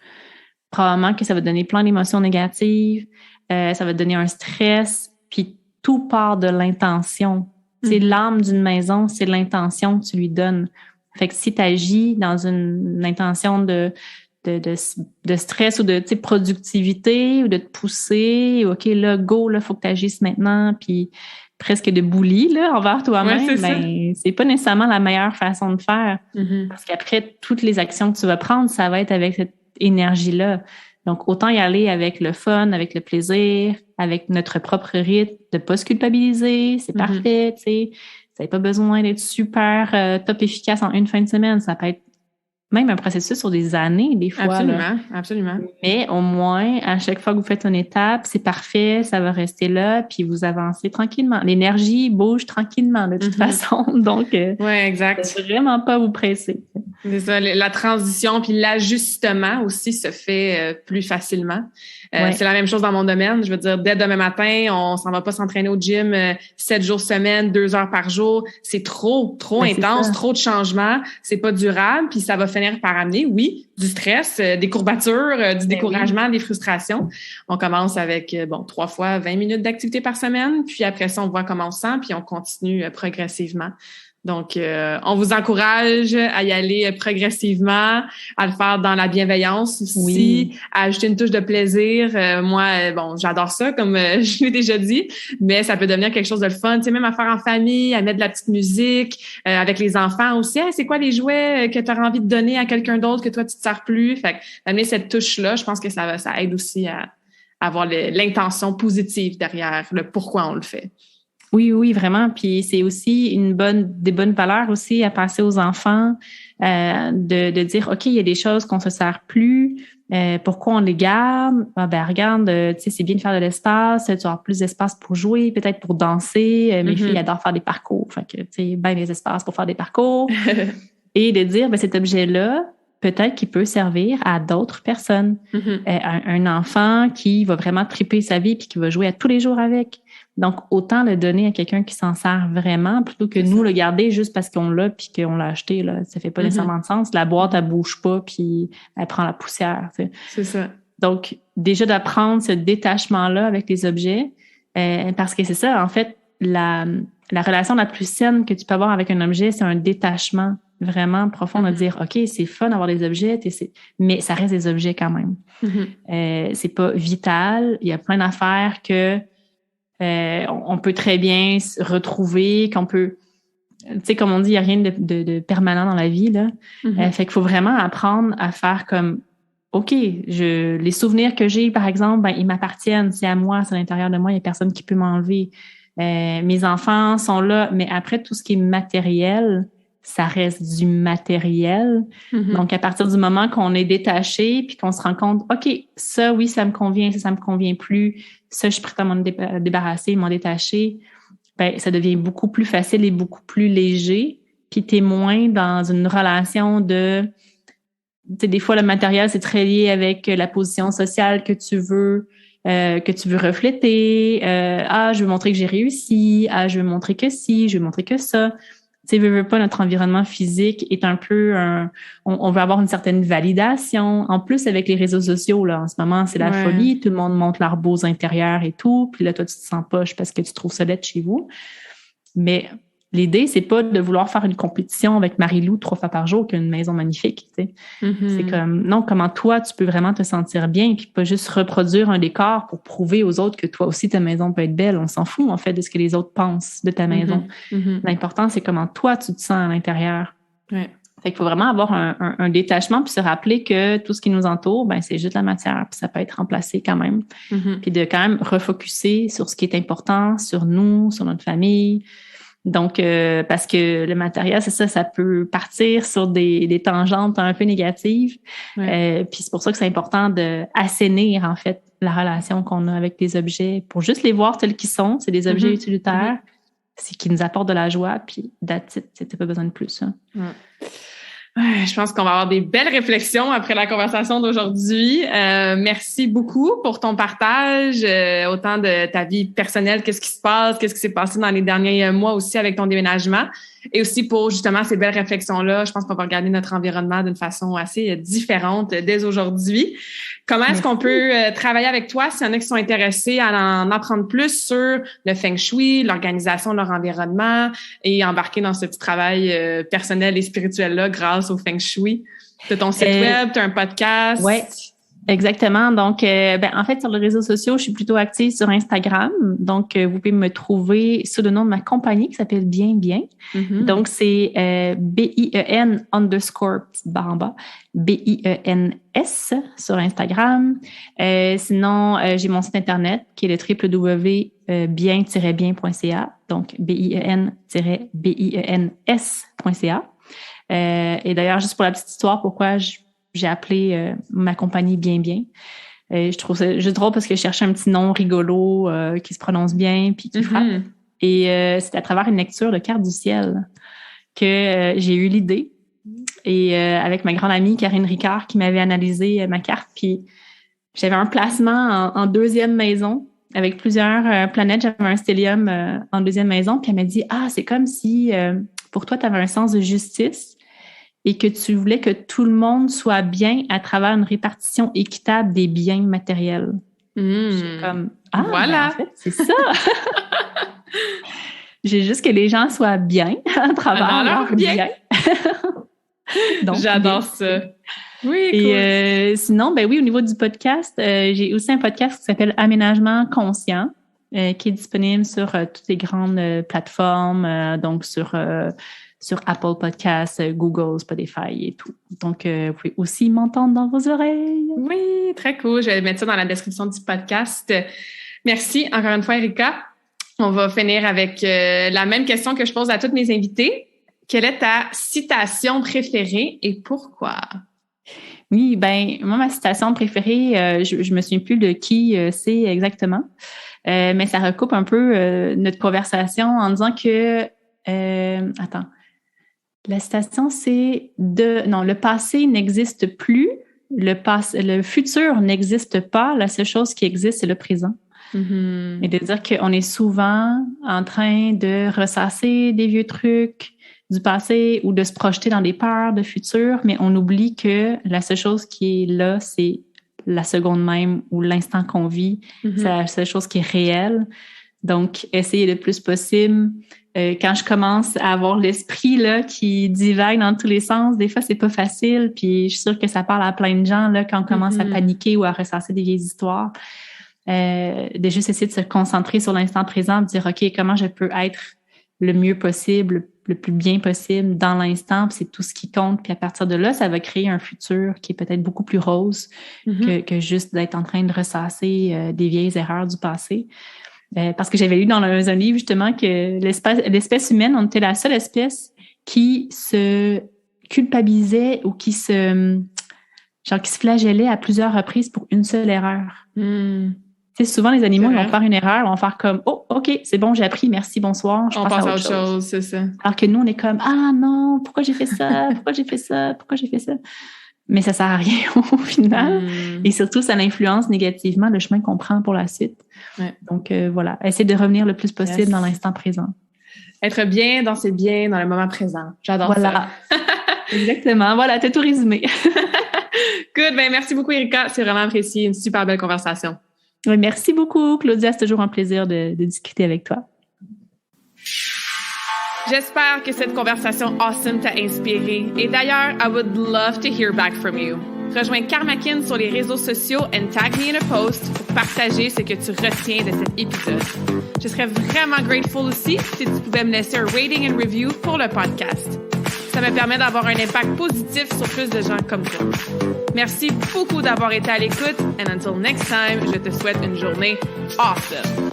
probablement que ça va te donner plein d'émotions négatives, ça va te donner un stress, puis tout part de l'intention. C'est l'âme d'une maison, c'est l'intention que tu lui donnes. Fait que si tu agis dans une intention de stress ou de productivité ou de te pousser, OK, là, go, là, faut que tu agisses maintenant, puis presque de bully là, envers toi-même, c'est pas nécessairement la meilleure façon de faire. Parce qu'après, toutes les actions que tu vas prendre, ça va être avec cette énergie-là. Donc, autant y aller avec le fun, avec le plaisir, avec notre propre rythme, de pas se culpabiliser, c'est parfait, tu sais. Ça n'a pas besoin d'être super top efficace en une fin de semaine. Ça peut être même un processus sur des années, des fois. Absolument. Mais au moins, à chaque fois que vous faites une étape, c'est parfait, ça va rester là, puis vous avancez tranquillement. L'énergie bouge tranquillement, de toute façon. Donc, exact. Vraiment pas vous presser. C'est ça, la transition puis l'ajustement aussi se fait plus facilement. C'est la même chose dans mon domaine. Je veux dire, dès demain matin, on s'en va pas s'entraîner au gym 7 jours semaine, 2 heures par jour. C'est trop intense, trop de changements. C'est pas durable, puis ça va finir par amener, oui, du stress, des courbatures, du découragement, des frustrations. On commence avec, 3 fois 20 minutes d'activité par semaine, puis après ça, on voit comment on se sent, puis on continue progressivement. Donc, on vous encourage à y aller progressivement, à le faire dans la bienveillance aussi, à ajouter une touche de plaisir. Moi, j'adore ça, comme je l'ai déjà dit, mais ça peut devenir quelque chose de le fun, tu sais, même à faire en famille, à mettre de la petite musique, avec les enfants aussi. Hey, c'est quoi les jouets que tu auras envie de donner à quelqu'un d'autre que toi, tu te sers plus? Fait que d'amener cette touche-là, je pense que ça aide aussi à avoir l'intention positive derrière le pourquoi on le fait. Oui, vraiment. Puis c'est aussi des bonnes valeurs aussi à passer aux enfants, de dire, OK, il y a des choses qu'on se sert plus. Pourquoi on les garde? Regarde, tu sais, c'est bien de faire de l'espace. Tu vas avoir plus d'espace pour jouer, peut-être pour danser. Mes filles adorent faire des parcours. Fait que, tu sais, ben des espaces pour faire des parcours. Et de dire, cet objet-là, peut-être qu'il peut servir à d'autres personnes. Un enfant qui va vraiment triper sa vie puis qui va jouer à tous les jours avec. Donc, autant le donner à quelqu'un qui s'en sert vraiment plutôt que nous le garder juste parce qu'on l'a puis qu'on l'a acheté. Là. Ça fait pas nécessairement de sens. La boîte, elle bouge pas puis elle prend la poussière. Tu sais. C'est ça. Donc, déjà d'apprendre ce détachement-là avec les objets, parce que c'est ça, en fait, la relation la plus saine que tu peux avoir avec un objet, c'est un détachement vraiment profond de dire, OK, c'est fun d'avoir des objets, mais ça reste des objets quand même. C'est pas vital. Il y a plein d'affaires que on peut très bien se retrouver, qu'on peut, tu sais, comme on dit, il n'y a rien de permanent dans la vie, là. Fait qu'il faut vraiment apprendre à faire comme, OK, les souvenirs que j'ai, par exemple, ils m'appartiennent, c'est à moi, c'est à l'intérieur de moi, il n'y a personne qui peut m'enlever. Mes enfants sont là, mais après, tout ce qui est matériel, ça reste du matériel. Donc, à partir du moment qu'on est détaché puis qu'on se rend compte, OK, ça, oui, ça me convient, ça me convient plus, ça, je suis prête à m'en débarrasser, m'en détacher, ça devient beaucoup plus facile et beaucoup plus léger. Puis, t'es moins dans une relation de... Tu sais, des fois, le matériel, c'est très lié avec la position sociale que tu veux refléter. Je veux montrer que j'ai réussi. Je veux montrer que si, je veux montrer que ça. Tu sais, veux pas, notre environnement physique est un peu on veut avoir une certaine validation. En plus, avec les réseaux sociaux, là, en ce moment, c'est la folie. Tout le monde montre leurs beaux intérieurs et tout. Puis là, toi, tu te sens poche parce que tu trouves ça laid chez vous. Mais l'idée, c'est pas de vouloir faire une compétition avec Marie-Lou 3 fois par jour qui a une maison magnifique, tu sais. C'est comme, non, comment toi, tu peux vraiment te sentir bien puis pas juste reproduire un décor pour prouver aux autres que toi aussi, ta maison peut être belle. On s'en fout, en fait, de ce que les autres pensent de ta maison. L'important, c'est comment toi, tu te sens à l'intérieur. Fait qu'il faut vraiment avoir un détachement puis se rappeler que tout ce qui nous entoure, c'est juste la matière puis ça peut être remplacé quand même. Puis de quand même refocuser sur ce qui est important, sur nous, sur notre famille. Donc, parce que le matériel, c'est ça peut partir sur des tangentes un peu négatives. Puis c'est pour ça que c'est important d'assainir, en fait, la relation qu'on a avec les objets pour juste les voir tels qu'ils sont. C'est des objets utilitaires, c'est qui nous apportent de la joie, puis that's it. T'as pas besoin de plus. Hein. Je pense qu'on va avoir des belles réflexions après la conversation d'aujourd'hui. Merci beaucoup pour ton partage, autant de ta vie personnelle, qu'est-ce qui se passe, qu'est-ce qui s'est passé dans les derniers mois aussi avec ton déménagement. Et aussi pour justement ces belles réflexions-là, je pense qu'on va regarder notre environnement d'une façon assez différente dès aujourd'hui. Comment est-ce qu'on peut travailler avec toi s'il y en a qui sont intéressés à en apprendre plus sur le Feng Shui, l'organisation de leur environnement et embarquer dans ce petit travail personnel et spirituel-là grâce au Feng Shui? Tu as ton site web, tu as un podcast. Oui, exactement. Donc, en fait, sur les réseaux sociaux, je suis plutôt active sur Instagram. Donc, vous pouvez me trouver sous le nom de ma compagnie qui s'appelle Bien Bien. Mm-hmm. Donc, c'est BIEN_barre BIENS sur Instagram. Sinon, j'ai mon site Internet qui est le www.bien-bien.ca. Donc, BIEN-BIENS.ca. Et d'ailleurs, juste pour la petite histoire, pourquoi j'ai appelé ma compagnie Bien Bien. Je trouve ça juste drôle parce que je cherchais un petit nom rigolo qui se prononce bien puis qui frappe. Et c'est à travers une lecture de Cartes du ciel que j'ai eu l'idée. Et avec ma grande amie Karine Ricard qui m'avait analysé ma carte. Puis j'avais un placement en deuxième maison avec plusieurs planètes. J'avais un stellium en deuxième maison. Puis elle m'a dit « Ah, c'est comme si pour toi, tu avais un sens de justice. » Et que tu voulais que tout le monde soit bien à travers une répartition équitable des biens matériels. C'est comme, voilà. En fait, c'est ça. J'ai juste que les gens soient bien à travers leur bien. Donc, j'adore ça. Oui, cool. Et sinon, oui, au niveau du podcast, j'ai aussi un podcast qui s'appelle Aménagement conscient, qui est disponible sur toutes les grandes plateformes, donc sur Apple Podcasts, Google, Spotify et tout. Donc, vous pouvez aussi m'entendre dans vos oreilles. Oui, très cool. Je vais mettre ça dans la description du podcast. Merci encore une fois, Erika. On va finir avec la même question que je pose à toutes mes invités. Quelle est ta citation préférée et pourquoi? Oui, moi, ma citation préférée, je me souviens plus de qui c'est exactement, mais ça recoupe un peu notre conversation en disant que la citation, c'est le passé n'existe plus, le futur n'existe pas, la seule chose qui existe, c'est le présent. Mm-hmm. Et de dire qu'on est souvent en train de ressasser des vieux trucs du passé ou de se projeter dans des peurs de futur, mais on oublie que la seule chose qui est là, c'est la seconde même ou l'instant qu'on vit. Mm-hmm. C'est la seule chose qui est réelle. Donc, essayer le plus possible. Quand je commence à avoir l'esprit là qui divague dans tous les sens, des fois, c'est pas facile. Puis, je suis sûre que ça parle à plein de gens là quand on commence à paniquer ou à ressasser des vieilles histoires. De juste essayer de se concentrer sur l'instant présent, de dire, OK, comment je peux être le mieux possible, le plus bien possible dans l'instant, puis c'est tout ce qui compte. Puis à partir de là, ça va créer un futur qui est peut-être beaucoup plus rose que juste d'être en train de ressasser des vieilles erreurs du passé. Parce que j'avais lu dans un livre justement que l'espèce humaine, on était la seule espèce qui se culpabilisait ou qui se flagellait à plusieurs reprises pour une seule erreur. Tu sais, souvent les animaux ils vont faire une erreur, ils vont faire comme « Oh, OK, c'est bon, j'ai appris, merci, bonsoir, je passe à autre chose. » C'est ça. Alors que nous, on est comme « Ah non, pourquoi j'ai fait ça? Pourquoi j'ai fait ça? Pourquoi j'ai fait ça? » Mais ça sert à rien au final. Et surtout, ça influence négativement le chemin qu'on prend pour la suite. Ouais. Donc, voilà. Essayer de revenir le plus possible dans l'instant présent. Être bien dans ses biens, dans le moment présent. J'adore ça. Exactement. Voilà, t'as tout résumé. Good. Merci beaucoup, Erika. C'est vraiment apprécié. Une super belle conversation. Oui, merci beaucoup, Claudia. C'est toujours un plaisir de discuter avec toi. J'espère que cette conversation awesome t'a inspiré. Et d'ailleurs, I would love to hear back from you. Rejoins Karmakin sur les réseaux sociaux and tag me in a post pour partager ce que tu retiens de cet épisode. Je serais vraiment grateful aussi si tu pouvais me laisser un rating and review pour le podcast. Ça me permet d'avoir un impact positif sur plus de gens comme toi. Merci beaucoup d'avoir été à l'écoute and until next time, je te souhaite une journée awesome.